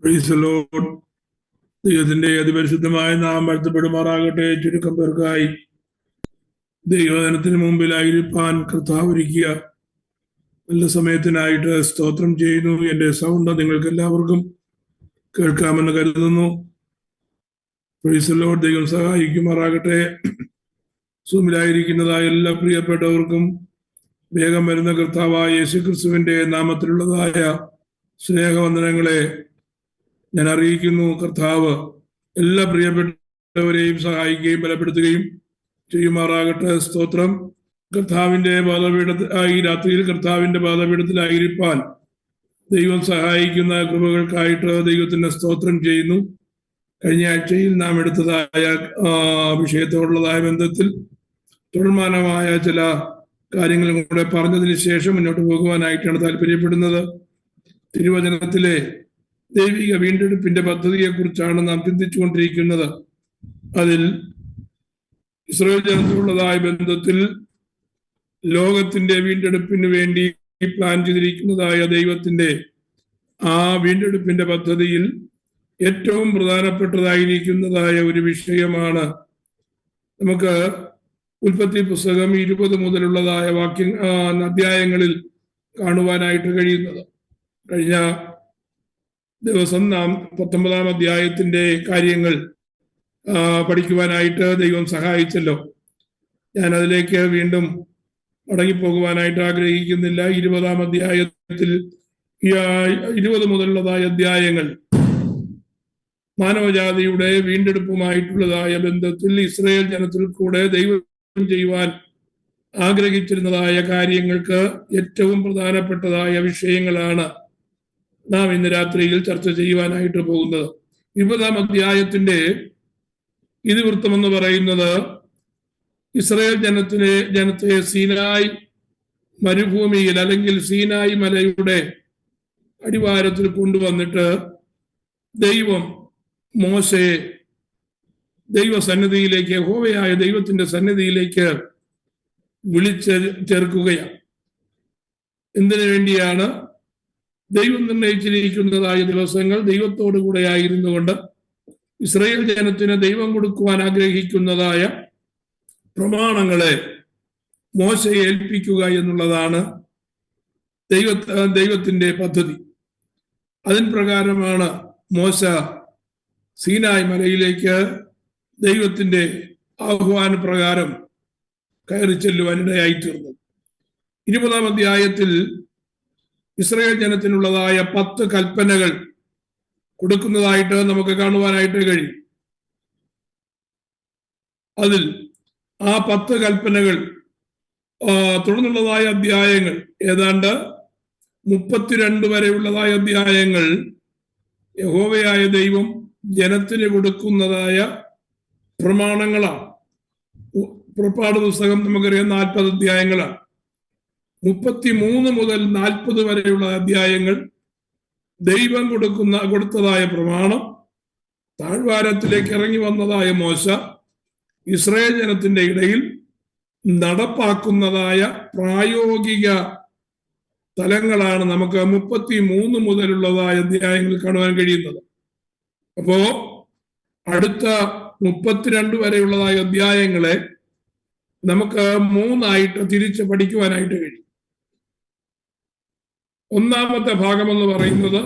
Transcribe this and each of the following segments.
Praise the Lord. ദൈവത്തിന്റെ അതിപരിശുദ്ധമായ നാമം വാഴ്ത്തപ്പെടുമാറാകട്ടെ. ചുരുക്കം പേർക്കായി ദൈവജനത്തിന് മുമ്പിലായിരിക്കാൻ കർത്താവ് ഒരുക്കിയ നല്ല സമയത്തിനായിട്ട് സ്തോത്രം ചെയ്യുന്നു. എൻ്റെ സൗണ്ട് നിങ്ങൾക്ക് എല്ലാവർക്കും കേൾക്കാമെന്ന് കരുതുന്നു. Praise the Lord. ദൈവം സഹായിക്കുമാറാകട്ടെ. സൂമിലായിരിക്കുന്നതായ എല്ലാ പ്രിയപ്പെട്ടവർക്കും വേഗം വരുന്ന കർത്താവായ യേശുക്രിസ്തുവിന്റെ നാമത്തിലുള്ളതായ സ്നേഹവന്ദനങ്ങളെ ഞാൻ അറിയിക്കുന്നു. കർത്താവ് എല്ലാ പ്രിയപ്പെട്ടവരെയും സഹായിക്കുകയും ബലപ്പെടുത്തുകയും ചെയ്യുമാറാകട്ടെ. സ്തോത്രം. കർത്താവിന്റെ ഈ രാത്രിയിൽ കർത്താവിന്റെ പാദപീഠത്തിലായിരിക്കാൻ ദൈവം സഹായിക്കുന്ന കൃപകൾക്കായിട്ട് ദൈവത്തിന് സ്തോത്രം ചെയ്യുന്നു. കഴിഞ്ഞ ആഴ്ചയിൽ നാം എടുത്തതായ വിഷയത്തോടുള്ളതായ ബന്ധത്തിൽ തുടർമാനമായ ചില കാര്യങ്ങളും കൂടെ പറഞ്ഞതിന് ശേഷം മുന്നോട്ട് പോകുവാനായിട്ടാണ് താല്പര്യപ്പെടുന്നത്. തിരുവചനത്തിലെ ദൈവിക വീണ്ടെടുപ്പിന്റെ പദ്ധതിയെ കുറിച്ചാണ് നാം ചിന്തിച്ചുകൊണ്ടിരിക്കുന്നത്. അതിൽ ഇസ്രായേൽ ജനത്തിലുള്ളതായ ബന്ധത്തിൽ ലോകത്തിന്റെ വീണ്ടെടുപ്പിന് വേണ്ടി പ്ലാൻ ചെയ്തിരിക്കുന്നതായ ദൈവത്തിന്റെ ആ വീണ്ടെടുപ്പിന്റെ പദ്ധതിയിൽ ഏറ്റവും പ്രധാനപ്പെട്ടതായിരിക്കുന്നതായ ഒരു വിഷയമാണ് നമുക്ക് ഉൽപ്പത്തി പുസ്തകം 20 മുതലുള്ളതായ അധ്യായങ്ങളിൽ കാണുവാനായിട്ട് കഴിയുന്നത്. കഴിഞ്ഞ ദിവസം നാം 19 അധ്യായത്തിന്റെ കാര്യങ്ങൾ പഠിക്കുവാനായിട്ട് ദൈവം സഹായിച്ചല്ലോ. ഞാൻ അതിലേക്ക് വീണ്ടും മടങ്ങിപ്പോകുവാനായിട്ട് ആഗ്രഹിക്കുന്നില്ല. 20 അധ്യായത്തിൽ 20 മുതലുള്ളതായ അധ്യായങ്ങൾ മാനവജാതിയുടെ വീണ്ടെടുപ്പുമായിട്ടുള്ളതായ ബന്ധത്തിൽ ഇസ്രായേൽ ജനത്തിൽ കൂടെ ദൈവം ചെയ്യുവാൻ ആഗ്രഹിച്ചിരുന്നതായ കാര്യങ്ങൾക്ക് ഏറ്റവും പ്രധാനപ്പെട്ടതായ വിഷയങ്ങളാണ് നാം ഇന്ന് രാത്രിയിൽ ചർച്ച ചെയ്യുവാനായിട്ട് പോകുന്നത്. 20 അധ്യായത്തിന്റെ ഇതിവൃത്തം എന്ന് പറയുന്നത് ഇസ്രായേൽ ജനത്തെ സീനായ് മരുഭൂമിയിൽ അല്ലെങ്കിൽ സീനായ് മലയുടെ അടിവാരത്തിൽ കൊണ്ടുവന്നിട്ട് ദൈവം മോശയെ ദൈവസന്നിധിയിലേക്ക്, യഹോവയായ ദൈവത്തിന്റെ സന്നിധിയിലേക്ക് വിളിച്ച് ചേർക്കുകയാണ്. എന്തിനു വേണ്ടിയാണ്? ദൈവം നിർണയിച്ചിരിക്കുന്നതായ ദിവസങ്ങൾ ദൈവത്തോടു കൂടെ ആയിരുന്നു കൊണ്ട് ഇസ്രായേൽ ജനത്തിന് ദൈവം കൊടുക്കുവാൻ ആഗ്രഹിക്കുന്നതായ പ്രമാണങ്ങളെ മോശയെ ഏൽപ്പിക്കുക എന്നുള്ളതാണ് ദൈവത്തിന്റെ പദ്ധതി. അതിൻ പ്രകാരമാണ് മോശ സീനായ് മലയിലേക്ക് ദൈവത്തിന്റെ ആഹ്വാന പ്രകാരം കയറി ചെല്ലുവാനിടയായി തീർന്നു. 20 അധ്യായത്തിൽ ഇസ്രായേൽ ജനത്തിനുള്ളതായ 10 കൽപ്പനകൾ കൊടുക്കുന്നതായിട്ട് നമുക്ക് കാണുവാനായിട്ട് കഴിയും. അതിൽ ആ 10 കൽപ്പനകൾ തുടർന്നുള്ളതായ അധ്യായങ്ങൾ ഏതാണ്ട് 32 വരെയുള്ളതായ അധ്യായങ്ങൾ യഹോവയായ ദൈവം ജനത്തിന് കൊടുക്കുന്നതായ പ്രമാണങ്ങളാണ്. പുറപ്പാട് പുസ്തകം നമുക്കറിയാം 40 അധ്യായങ്ങളാണ്. 33 മുതൽ 40 വരെയുള്ള അധ്യായങ്ങൾ ദൈവം കൊടുത്തതായ പ്രമാണം താഴ്വാരത്തിലേക്ക് ഇറങ്ങി വന്നതായ മോശ ഇസ്രായേൽ ജനത്തിന്റെ ഇടയിൽ നടപ്പാക്കുന്നതായ പ്രായോഗിക തലങ്ങളാണ് നമുക്ക് 33 മുതലുള്ളതായ അധ്യായങ്ങൾ കാണുവാൻ കഴിയുന്നത്. അപ്പോ അടുത്ത 32 വരെയുള്ളതായ അധ്യായങ്ങളെ നമുക്ക് 3 തിരിച്ച് പഠിക്കുവാനായിട്ട് കഴിയും. ഒന്നാമത്തെ ഭാഗം എന്ന് പറയുന്നത്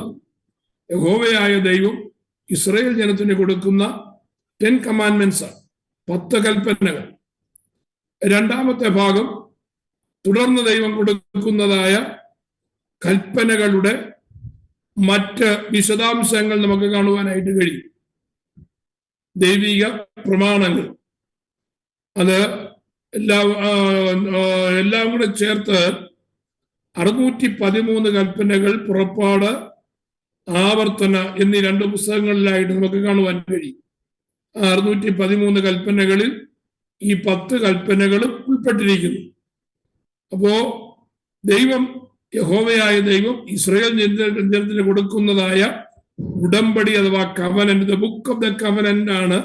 യഹോവയായ ദൈവം ഇസ്രായേൽ ജനത്തിന് കൊടുക്കുന്ന 10 കമാൻഡ്മെന്റ്സ് ആണ്, 10 കൽപ്പനകൾ. രണ്ടാമത്തെ ഭാഗം തുടർന്ന് ദൈവം കൊടുക്കുന്നതായ കൽപ്പനകളുടെ മറ്റ് വിശദാംശങ്ങൾ നമുക്ക് കാണുവാനായിട്ട് കഴിയും. ദൈവിക പ്രമാണങ്ങൾ അത് എല്ലാം കൂടെ ചേർത്ത് 613 കൽപ്പനകൾ പുറപ്പാട്, ആവർത്തന എന്നീ 2 പുസ്തകങ്ങളിലായിട്ട് നമുക്ക് കാണുവാൻ കഴിയും. 613 കൽപ്പനകളിൽ ഈ 10 കൽപ്പനകളും ഉൾപ്പെട്ടിരിക്കുന്നു. അപ്പോ ദൈവം, യഹോവയായ ദൈവം ഇസ്രായേൽ ജനത്തിന് കൊടുക്കുന്നതായ ഉടമ്പടി അഥവാ covenant, the book of the covenant ആണ്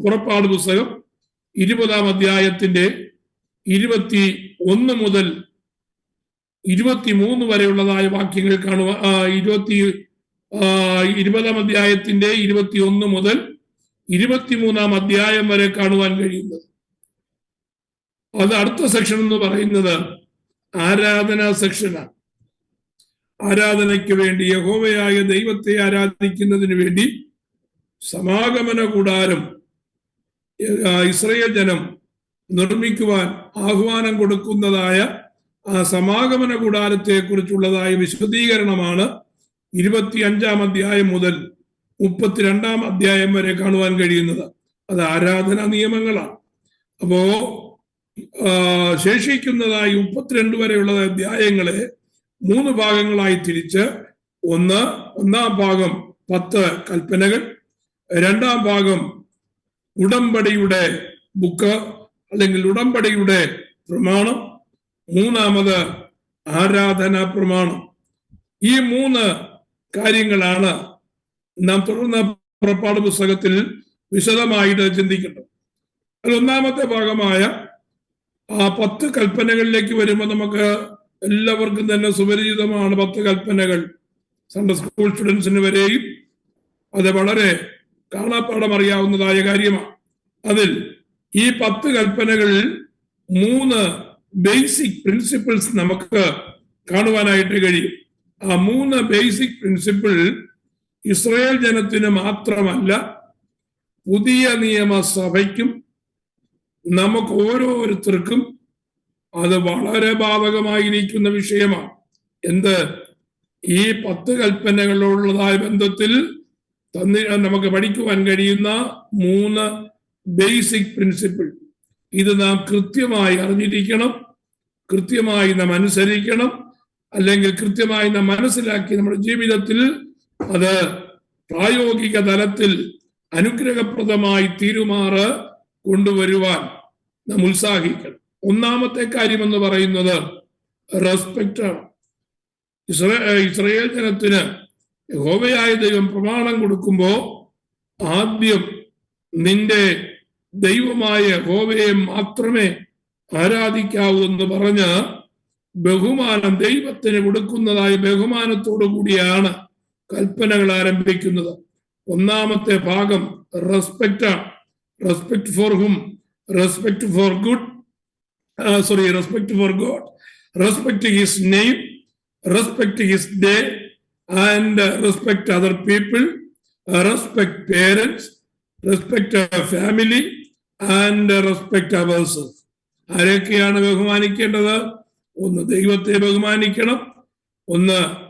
പുറപ്പാട് പുസ്തകം 20 അധ്യായത്തിന്റെ 21 മുതൽ 23 വരെയുള്ളതായ വാക്യങ്ങൾ കാണുക. 20-ാം അധ്യായത്തിന്റെ 21 മുതൽ 23-ാം അധ്യായം വരെ കാണുവാൻ കഴിയുന്നത്. അത് അടുത്ത സെക്ഷൻ എന്ന് പറയുന്നത് ആരാധനാ സെക്ഷനാണ്. ആരാധനയ്ക്ക് വേണ്ടി, യഹോവയായ ദൈവത്തെ ആരാധിക്കുന്നതിന് വേണ്ടി സമാഗമന കൂടാരം ഇസ്രായേൽ ജനം നിർമ്മിക്കുവാൻ ആഹ്വാനം കൊടുക്കുന്നതായ ആ സമാഗമന കൂടാരത്തെ കുറിച്ചുള്ളതായ വിശദീകരണമാണ് 25-ാം അധ്യായം മുതൽ 32-ാം അധ്യായം വരെ കാണുവാൻ കഴിയുന്നത്. അത് ആരാധനാ നിയമങ്ങളാണ്. അപ്പോ ശേഷിക്കുന്നതായി 32 വരെയുള്ള അധ്യായങ്ങളെ 3 ഭാഗങ്ങളായി തിരിച്ച്, ഒന്നാം ഭാഗം 10 കൽപ്പനകൾ, 2-ാം ഭാഗം ഉടമ്പടിയുടെ ബുക്ക് അല്ലെങ്കിൽ ഉടമ്പടിയുടെ പ്രമാണം, 3-ാമത് ആരാധനാ പ്രമാണം. ഈ 3 കാര്യങ്ങളാണ് നാം തുടർന്ന് പുറപ്പാട് പുസ്തകത്തിൽ വിശദമായിട്ട് ചിന്തിക്കേണ്ടത്. അതിൽ ഒന്നാമത്തെ ഭാഗമായ ആ 10 കൽപ്പനകളിലേക്ക് വരുമ്പോൾ നമുക്ക് എല്ലാവർക്കും തന്നെ സുപരിചിതമാണ് 10 കൽപ്പനകൾ. സൺഡേ സ്കൂൾ സ്റ്റുഡൻസിന് വരെയും അത് വളരെ കാണാപ്പാടം അറിയാവുന്നതായ കാര്യമാണ്. അതിൽ ഈ 10 കൽപ്പനകളിൽ 3 ബേസിക് പ്രിൻസിപ്പിൾസ് നമുക്ക് കാണുവാനായിട്ട് കഴിയും. ആ 3 ബേസിക് പ്രിൻസിപ്പിൾ ഇസ്രായേൽ ജനത്തിന് മാത്രമല്ല, പുതിയ നിയമസഭയ്ക്കും നമുക്ക് ഓരോരുത്തർക്കും അത് വളരെ ബാധകമായിരിക്കുന്ന വിഷയമാണ്. എന്ത്? ഈ 10 കൽപ്പനകളോടുള്ളതായ ബന്ധത്തിൽ നമുക്ക് പഠിക്കുവാൻ കഴിയുന്ന 3 ബേസിക് പ്രിൻസിപ്പിൾ. ഇത് നാം കൃത്യമായി അറിഞ്ഞിരിക്കണം, കൃത്യമായി നാം അനുസരിക്കണം, അല്ലെങ്കിൽ കൃത്യമായി നാം മനസ്സിലാക്കി നമ്മുടെ ജീവിതത്തിൽ അത് പ്രായോഗിക തലത്തിൽ അനുഗ്രഹപ്രദമായി തീരുമാറ് കൊണ്ടുവരുവാൻ നാം ഉത്സാഹിക്കണം. ഒന്നാമത്തെ കാര്യം എന്ന് പറയുന്നത് റെസ്പെക്റ്റ് ആണ്. ഇസ്രായേൽ ജനത്തിന് യഹോവയായ ദൈവം പ്രമാണം കൊടുക്കുമ്പോൾ ആദ്യം നിന്റെ ദൈവമായ യഹോവയെ മാത്രമേ ആരാധിക്കാവൂ എന്ന് പറഞ്ഞ് ബഹുമാനം, ദൈവത്തിന് കൊടുക്കുന്നതായ ബഹുമാനത്തോടു കൂടിയാണ് കൽപ്പനകൾ ആരംഭിക്കുന്നത്. ഒന്നാമത്തെ ഭാഗം റെസ്പെക്റ്റ് ആണ്. Respect for hmm? Respect for respect for God, respect his name, respect his day, and respect other people, respect parents, respect family, and respect ourselves. ആരൊക്കെയാണ് ബഹുമാനിക്കേണ്ടത്? 1, ദൈവത്തെ ബഹുമാനിക്കണം.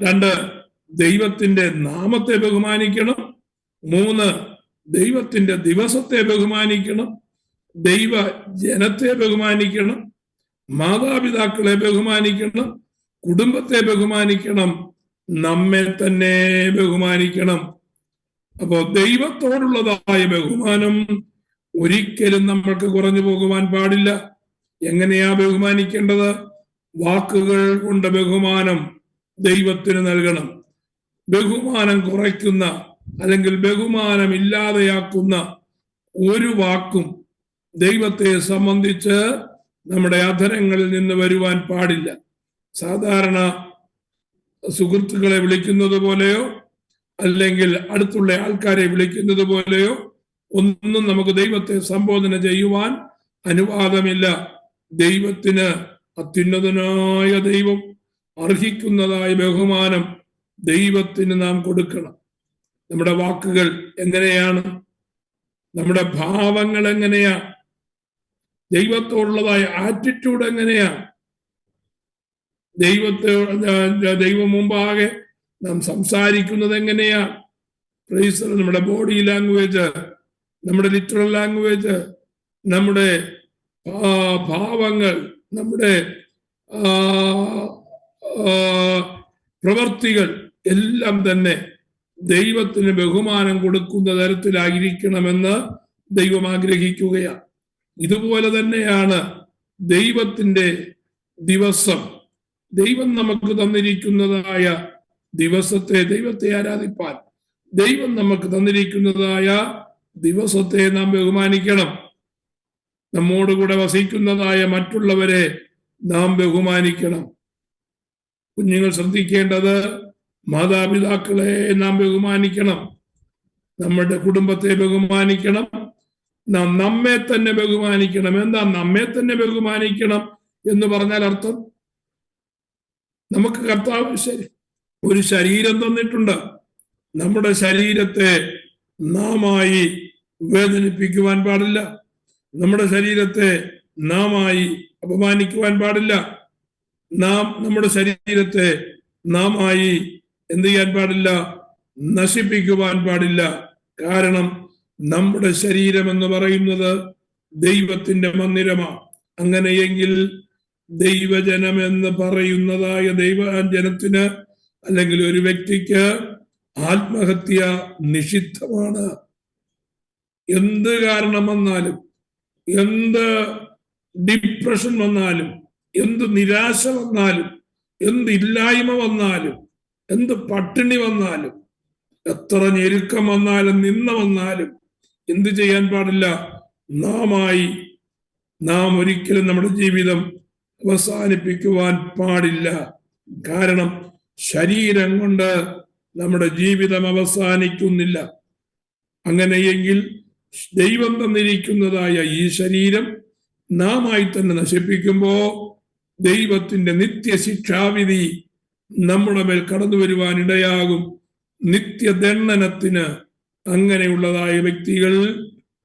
2, ദൈവത്തിന്റെ നാമത്തെ ബഹുമാനിക്കണം. 3, ദൈവത്തിന്റെ ദിവസത്തെ ബഹുമാനിക്കണം. ദൈവ ജനത്തെ ബഹുമാനിക്കണം. മാതാപിതാക്കളെ ബഹുമാനിക്കണം. കുടുംബത്തെ ബഹുമാനിക്കണം. നമ്മെ തന്നെ ബഹുമാനിക്കണം. അപ്പോ ദൈവത്തോടുള്ളതായ ബഹുമാനം ഒരിക്കലും നമ്മൾക്ക് കുറഞ്ഞു പോകുവാൻ പാടില്ല. എങ്ങനെയാ ബഹുമാനിക്കേണ്ടത്? വാക്കുകൾ കൊണ്ട് ബഹുമാനം ദൈവത്തിന് നൽകണം. ബഹുമാനം കുറയ്ക്കുന്ന അല്ലെങ്കിൽ ബഹുമാനം ഇല്ലാതെയാക്കുന്ന ഒരു വാക്കും ദൈവത്തെ സംബന്ധിച്ച് നമ്മുടെ അധരങ്ങളിൽ നിന്ന് വരുവാൻ പാടില്ല. സാധാരണ സുഹൃത്തുക്കളെ വിളിക്കുന്നത് പോലെയോ അല്ലെങ്കിൽ അടുത്തുള്ള ആൾക്കാരെ വിളിക്കുന്നത് പോലെയോ ഒന്നും നമുക്ക് ദൈവത്തെ സംബോധന ചെയ്യുവാൻ അനുവാദമില്ല. ദൈവത്തിന്, അത്യുന്നതനായ ദൈവം അർഹിക്കുന്നതായ ബഹുമാനം ദൈവത്തിന് നാം കൊടുക്കണം. നമ്മുടെ വാക്കുകൾ എങ്ങനെയാണ്? നമ്മുടെ ഭാവങ്ങൾ എങ്ങനെയാ? ദൈവത്തോടുള്ളതായ ആറ്റിറ്റ്യൂഡ് എങ്ങനെയാ? ദൈവം മുമ്പാകെ നാം സംസാരിക്കുന്നത് എങ്ങനെയാ? നമ്മുടെ ബോഡി ലാംഗ്വേജ്, നമ്മുടെ ലിറ്ററൽ ലാംഗ്വേജ്, നമ്മുടെ ഭാവങ്ങൾ, നമ്മുടെ പ്രവർത്തികൾ എല്ലാം തന്നെ ദൈവത്തിന് ബഹുമാനം കൊടുക്കുന്ന തരത്തിലായിരിക്കണമെന്ന് ദൈവം ആഗ്രഹിക്കുകയാണ്. ഇതുപോലെ തന്നെയാണ് ദൈവത്തിന്റെ ദിവസം. ദൈവം നമുക്ക് തന്നിരിക്കുന്നതായ ദിവസത്തെ, ദൈവത്തെ ആരാധിപ്പാൻ ദൈവം നമുക്ക് തന്നിരിക്കുന്നതായ ദിവസത്തെ നാം ബഹുമാനിക്കണം. നമ്മോടുകൂടെ വസിക്കുന്നതായ മറ്റുള്ളവരെ നാം ബഹുമാനിക്കണം. കുഞ്ഞുങ്ങൾ ശ്രദ്ധിക്കേണ്ടത്, മാതാപിതാക്കളെ നാം ബഹുമാനിക്കണം, നമ്മുടെ കുടുംബത്തെ ബഹുമാനിക്കണം, നാം നമ്മെ തന്നെ ബഹുമാനിക്കണം. എന്താ നമ്മെ തന്നെ ബഹുമാനിക്കണം എന്ന് പറഞ്ഞാൽ അർത്ഥം? നമുക്ക് കർത്താവ് ഒരു ശരീരം തന്നിട്ടുണ്ട്. നമ്മുടെ ശരീരത്തെ നാമായി വേദനിപ്പിക്കുവാൻ പാടില്ല, നമ്മുടെ ശരീരത്തെ നാമായി അപമാനിക്കുവാൻ പാടില്ല, നാം നമ്മുടെ ശരീരത്തെ നാമായി എന്ത് ചെയ്യാൻ പാടില്ല? നശിപ്പിക്കുവാൻ പാടില്ല. കാരണം നമ്മുടെ ശരീരം എന്ന് പറയുന്നത് ദൈവത്തിന്റെ മന്ദിരമാണ്. അങ്ങനെയെങ്കിൽ ദൈവജനം എന്ന് പറയുന്നതായ ദൈവജനത്തിന് അല്ലെങ്കിൽ ഒരു വ്യക്തിക്ക് ആത്മഹത്യ നിഷിദ്ധമാണ്. എന്ത് കാരണം വന്നാലും, എന്ത് ഡിപ്രഷൻ വന്നാലും, എന്ത് നിരാശ വന്നാലും, എന്ത് ഇല്ലായ്മ വന്നാലും, എന്ത് പട്ടിണി വന്നാലും, എത്ര ഞെരുക്കം വന്നാലും, നിന്ന വന്നാലും എന്ത് ചെയ്യാൻ പാടില്ല? നാം ഒരിക്കലും നമ്മുടെ ജീവിതം അവസാനിപ്പിക്കുവാൻ പാടില്ല. കാരണം ശരീരം കൊണ്ട് നമ്മുടെ ജീവിതം അവസാനിക്കുന്നില്ല. അങ്ങനെയെങ്കിൽ ദൈവം തന്നിരിക്കുന്നതായ ഈ ശരീരം നാമായി തന്നെ നശിപ്പിക്കുമ്പോ ദൈവത്തിന്റെ നിത്യശിക്ഷാവിധി നമ്മുടെ മേൽ കടന്നു വരുവാൻ ഇടയാകും. നിത്യദണ്ഡനത്തിന് അങ്ങനെയുള്ളതായ വ്യക്തികൾ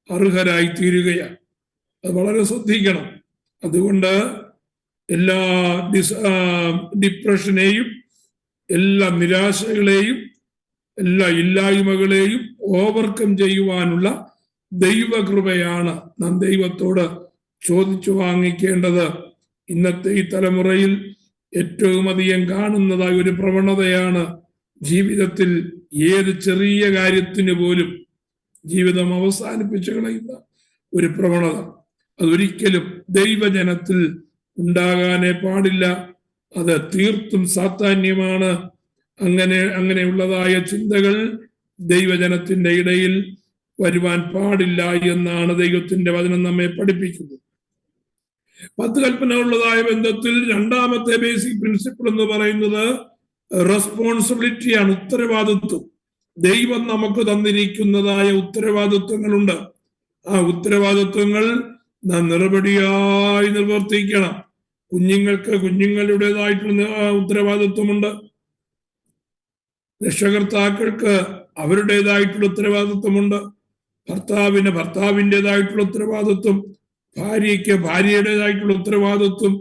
അർഹരായി തീരുകയാണ്. അത് വളരെ ശ്രദ്ധിക്കണം. അതുകൊണ്ട് എല്ലാ ഡിപ്രഷനെയും, എല്ലാ നിരാശകളെയും, എല്ലാ ഇല്ലായ്മകളെയും ഓവർകം ചെയ്യുവാനുള്ള ദൈവകൃപയാണ് നാം ദൈവത്തോട് ചോദിച്ചു വാങ്ങിക്കേണ്ടത്. ഇന്നത്തെ ഈ തലമുറയിൽ ഏറ്റവും അധികം കാണുന്നതായ ഒരു പ്രവണതയാണ് ജീവിതത്തിൽ ഏത് ചെറിയ കാര്യത്തിന് പോലും ജീവിതം അവസാനിപ്പിച്ചു കളയുന്ന ഒരു പ്രവണത. അതൊരിക്കലും ദൈവജനത്തിൽ ഉണ്ടാകാനേ പാടില്ല. അത് തീർത്തും സാത്താന്യമാണ്. അങ്ങനെയുള്ളതായ ചിന്തകൾ ദൈവജനത്തിന്റെ ഇടയിൽ വരുവാൻ പാടില്ല എന്നാണ് ദൈവത്തിന്റെ വചനം നമ്മെ പഠിപ്പിക്കുന്നത്. 10 കൽപ്പനകളുള്ളതായ ബന്ധത്തിൽ രണ്ടാമത്തെ ബേസിക് പ്രിൻസിപ്പിൾ എന്ന് പറയുന്നത് റെസ്പോൺസിബിലിറ്റിയാണ്, ഉത്തരവാദിത്വം. ദൈവം നമുക്ക് തന്നിരിക്കുന്നതായ ഉത്തരവാദിത്വങ്ങളുണ്ട്. ആ ഉത്തരവാദിത്വങ്ങൾ നാം നിറപടിയായി നിർവർത്തിക്കണം. കുഞ്ഞുങ്ങൾക്ക് കുഞ്ഞുങ്ങളുടേതായിട്ടുള്ള ഉത്തരവാദിത്വമുണ്ട്. രക്ഷകർത്താക്കൾക്ക് അവരുടേതായിട്ടുള്ള ഉത്തരവാദിത്വമുണ്ട്. ഭർത്താവിന് ഭർത്താവിൻ്റെതായിട്ടുള്ള ഉത്തരവാദിത്വം, ഭാര്യയ്ക്ക് ഭാര്യയുടേതായിട്ടുള്ള ഉത്തരവാദിത്വം.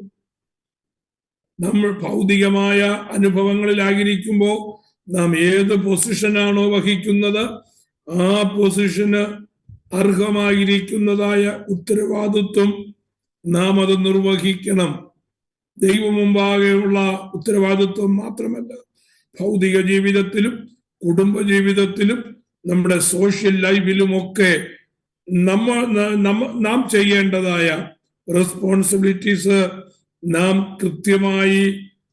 നമ്മൾ ഭൗതികമായ അനുഭവങ്ങളിലായിരിക്കുമ്പോൾ നാം ഏത് പൊസിഷനാണോ വഹിക്കുന്നത് ആ പൊസിഷന് അർഹമായിരിക്കുന്നതായ ഉത്തരവാദിത്വം നാം അത് നിർവഹിക്കണം. ദൈവം മുമ്പാകെയുള്ള ഉത്തരവാദിത്വം മാത്രമല്ല, ഭൗതിക ജീവിതത്തിലും കുടുംബ ജീവിതത്തിലും നമ്മുടെ സോഷ്യൽ ലൈഫിലുമൊക്കെ നാം ചെയ്യേണ്ടതായ റെസ്പോൺസിബിലിറ്റീസ് നാം കൃത്യമായി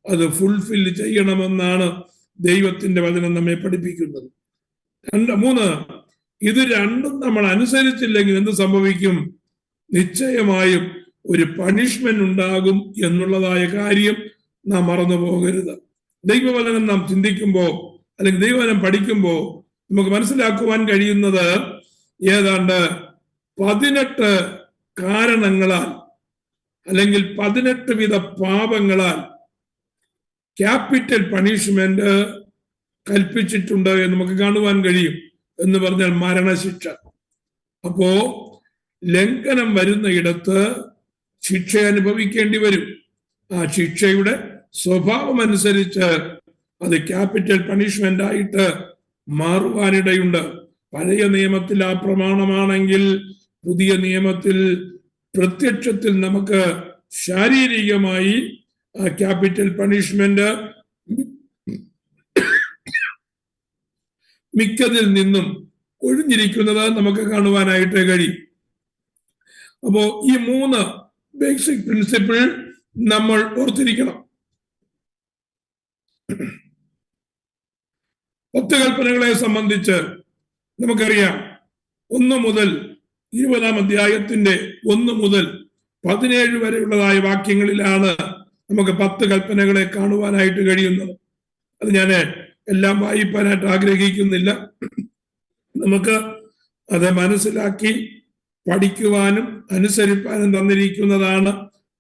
അത് ഫുൾഫിൽ ചെയ്യണമെന്നാണ് ദൈവത്തിന്റെ വചനം നമ്മെ പഠിപ്പിക്കുന്നത്. 3, ഇത് രണ്ടും നമ്മൾ അനുസരിച്ചില്ലെങ്കിൽ എന്ത് സംഭവിക്കും? നിശ്ചയമായും ഒരു പണിഷ്മെന്റ് ഉണ്ടാകും എന്നുള്ളതായ കാര്യം നാം മറന്നു പോകരുത്. ദൈവവചനം നാം ചിന്തിക്കുമ്പോൾ അല്ലെങ്കിൽ ദൈവവചനം പഠിക്കുമ്പോൾ നമുക്ക് മനസ്സിലാക്കുവാൻ കഴിയുന്നത് ഏതാണ്ട് 18 കാരണങ്ങളാൽ അല്ലെങ്കിൽ 18 വിധ പാപങ്ങളാൽ ക്യാപിറ്റൽ പണിഷ്മെന്റ് കൽപ്പിച്ചിട്ടുണ്ട് എന്ന് നമുക്ക് കാണുവാൻ കഴിയും. എന്ന് പറഞ്ഞാൽ മരണശിക്ഷ. അപ്പോ ലംഘനം വരുന്ന ഇടത്ത് ശിക്ഷ അനുഭവിക്കേണ്ടി വരും. ആ ശിക്ഷയുടെ സ്വഭാവം അനുസരിച്ച് അത് ക്യാപിറ്റൽ പണിഷ്മെന്റ് ആയിട്ട് മാറുവാനിടയുണ്ട്. പഴയ നിയമത്തിൽ ആ പ്രമാണമാണെങ്കിൽ പുതിയ നിയമത്തിൽ പ്രത്യക്ഷത്തിൽ നമുക്ക് ശാരീരികമായി ആ ക്യാപിറ്റൽ പണിഷ്മെന്റ് മിക്കതിൽ നിന്നും ഒഴിഞ്ഞിരിക്കുന്നത് നമുക്ക് കാണുവാനായിട്ട് കഴിയും. അപ്പോ ഈ 3 ബേസിക് പ്രിൻസിപ്പിൾ നമ്മൾ ഓർത്തിരിക്കണം. 10 കൽപ്പനകളെ സംബന്ധിച്ച് നമുക്കറിയാം, 1 മുതൽ 20-ാം അധ്യായത്തിന്റെ 1 മുതൽ 17 വരെയുള്ളതായ വാക്യങ്ങളിലാണ് നമുക്ക് 10 കൽപ്പനകളെ കാണുവാനായിട്ട് കഴിയുന്നത്. അത് ഞാൻ എല്ലാം വായിപ്പാനായിട്ട് ആഗ്രഹിക്കുന്നില്ല. നമുക്ക് അത് മനസ്സിലാക്കി പഠിക്കുവാനും അനുസരിപ്പാനും തന്നിരിക്കുന്നതാണ്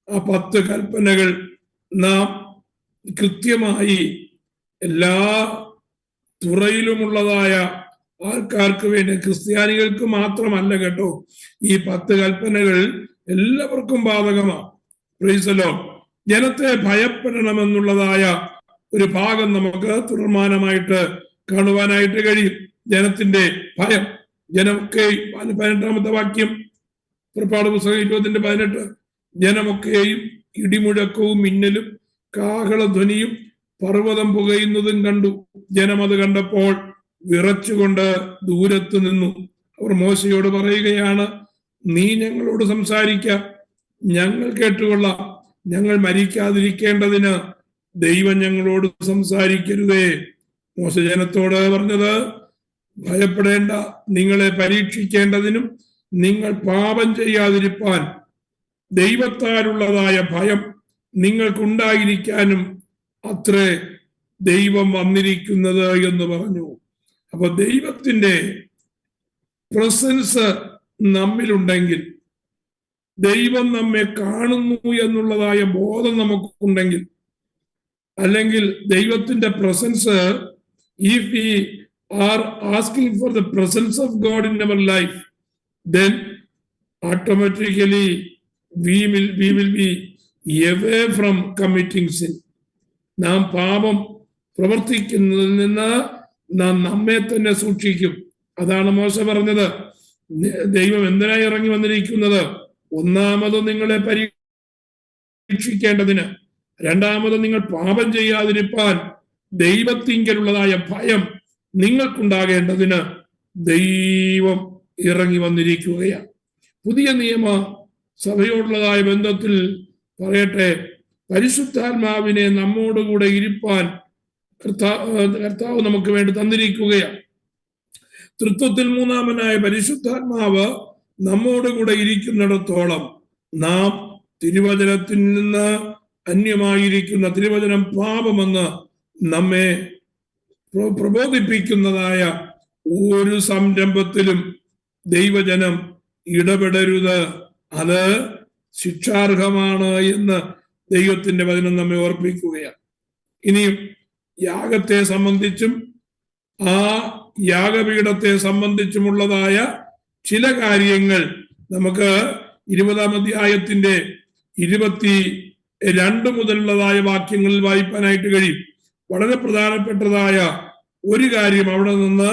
ആ 10 കൽപ്പനകൾ. നാം കൃത്യമായി എല്ലാ തുറയിലുമുള്ളതായ ആൾക്കാർക്ക് വേണ്ടി, ക്രിസ്ത്യാനികൾക്ക് മാത്രമല്ല കേട്ടോ, ഈ 10 കൽപ്പനകൾ എല്ലാവർക്കും ബാധകമാണ്. Praise the Lord. ജനത്തെ ഭയപ്പെടണമെന്നുള്ളതായ ഒരു ഭാഗം നമുക്ക് തുടർമാനമായിട്ട് കാണുവാനായിട്ട് കഴിയും. ജനത്തിന്റെ ഭയം. ജനമൊക്കെ 18-ാമത്തെ വാക്യം, പുറപ്പാട് പുസ്തകം 20:18, ജനമൊക്കെയും ഇടിമുഴക്കവും മിന്നലും കാഹളധ്വനിയും പർവ്വതം പുകയുന്നതും കണ്ടു. ജനം അത് കണ്ടപ്പോൾ വിറച്ചുകൊണ്ട് ദൂരത്ത് നിന്നു. അവർ മോശയോട് പറയുകയാണ്, നീ ഞങ്ങളോട് സംസാരിക്ക, ഞങ്ങൾ കേട്ടുകൊള്ളാം. ഞങ്ങൾ മരിക്കാതിരിക്കേണ്ടതിന് ദൈവം ഞങ്ങളോട് സംസാരിക്കരുതേ. മോശ ജനത്തോട് പറഞ്ഞത്, ഭയപ്പെടേണ്ട, നിങ്ങളെ പരീക്ഷിക്കേണ്ടതിനും നിങ്ങൾ പാപം ചെയ്യാതിരിപ്പാൻ ദൈവത്താലുള്ളതായ ഭയം നിങ്ങൾക്കുണ്ടായിരിക്കാനും അത്രേ ദൈവം വന്നിരിക്കുന്നത് എന്ന് പറഞ്ഞു. അപ്പൊ ദൈവത്തിന്റെ പ്രസൻസ് നമ്മിലുണ്ടെങ്കിൽ, ദൈവം നമ്മെ കാണുന്നു എന്നുള്ളതായ ബോധം നമുക്കുണ്ടെങ്കിൽ, അല്ലെങ്കിൽ ദൈവത്തിന്റെ presence, if we are asking for the presence of God in our life, then automatically we will be away from committing sin. നാം പാപം പ്രവർത്തിക്കുന്നതിൽ നിന്ന് നാം നമ്മെ തന്നെ സൂക്ഷിക്കും. അതാണ് മോശ പറഞ്ഞത്, ദൈവം എന്തിനായി ഇറങ്ങി വന്നിരിക്കുന്നത്? ഒന്നാമത് നിങ്ങളെ പരീക്ഷിക്കേണ്ടതിന്, രണ്ടാമത് നിങ്ങൾ പാപം ചെയ്യാതിരിപ്പാൻ ദൈവത്തിങ്കലുള്ളതായ ഭയം നിങ്ങൾക്കുണ്ടാകേണ്ടതിന് ദൈവം ഇറങ്ങി വന്നിരിക്കുകയാണ്. പുതിയ നിയമ സഭയോടുള്ളതായ ബന്ധത്തിൽ പറയട്ടെ, പരിശുദ്ധാത്മാവിനെ നമ്മോടുകൂടെ ഇരിപ്പാൻ കർത്താവ് നമുക്ക് വേണ്ടി തന്നിരിക്കുകയാണ്. തൃത്വത്തിൽ മൂന്നാമനായ പരിശുദ്ധാത്മാവ് നമ്മോടുകൂടെ ഇരിക്കുന്നിടത്തോളം നാം തിരുവചനത്തിൽ നിന്ന് അന്യമായിരിക്കുന്ന, തിരുവചനം പാപമെന്ന് നമ്മെ പ്രബോധിപ്പിക്കുന്നതായ ഒരു സംരംഭത്തിലും ദൈവജനം ഇടപെടരുത്. അത് ശിക്ഷാർഹമാണ് എന്ന് ദൈവത്തിന്റെ വചനം നമ്മെ ഓർപ്പിക്കുകയാണ്. ഇനിയും യാഗത്തെ സംബന്ധിച്ചും ആ യാഗപീഠത്തെ സംബന്ധിച്ചുമുള്ളതായ ചില കാര്യങ്ങൾ നമുക്ക് 20-ാം അധ്യായത്തിന്റെ 22 മുതലുള്ളതായ വാക്യങ്ങളിൽ വായിപ്പാനായിട്ട് കഴിയും. വളരെ പ്രധാനപ്പെട്ടതായ ഒരു കാര്യം അവിടെ നിന്ന്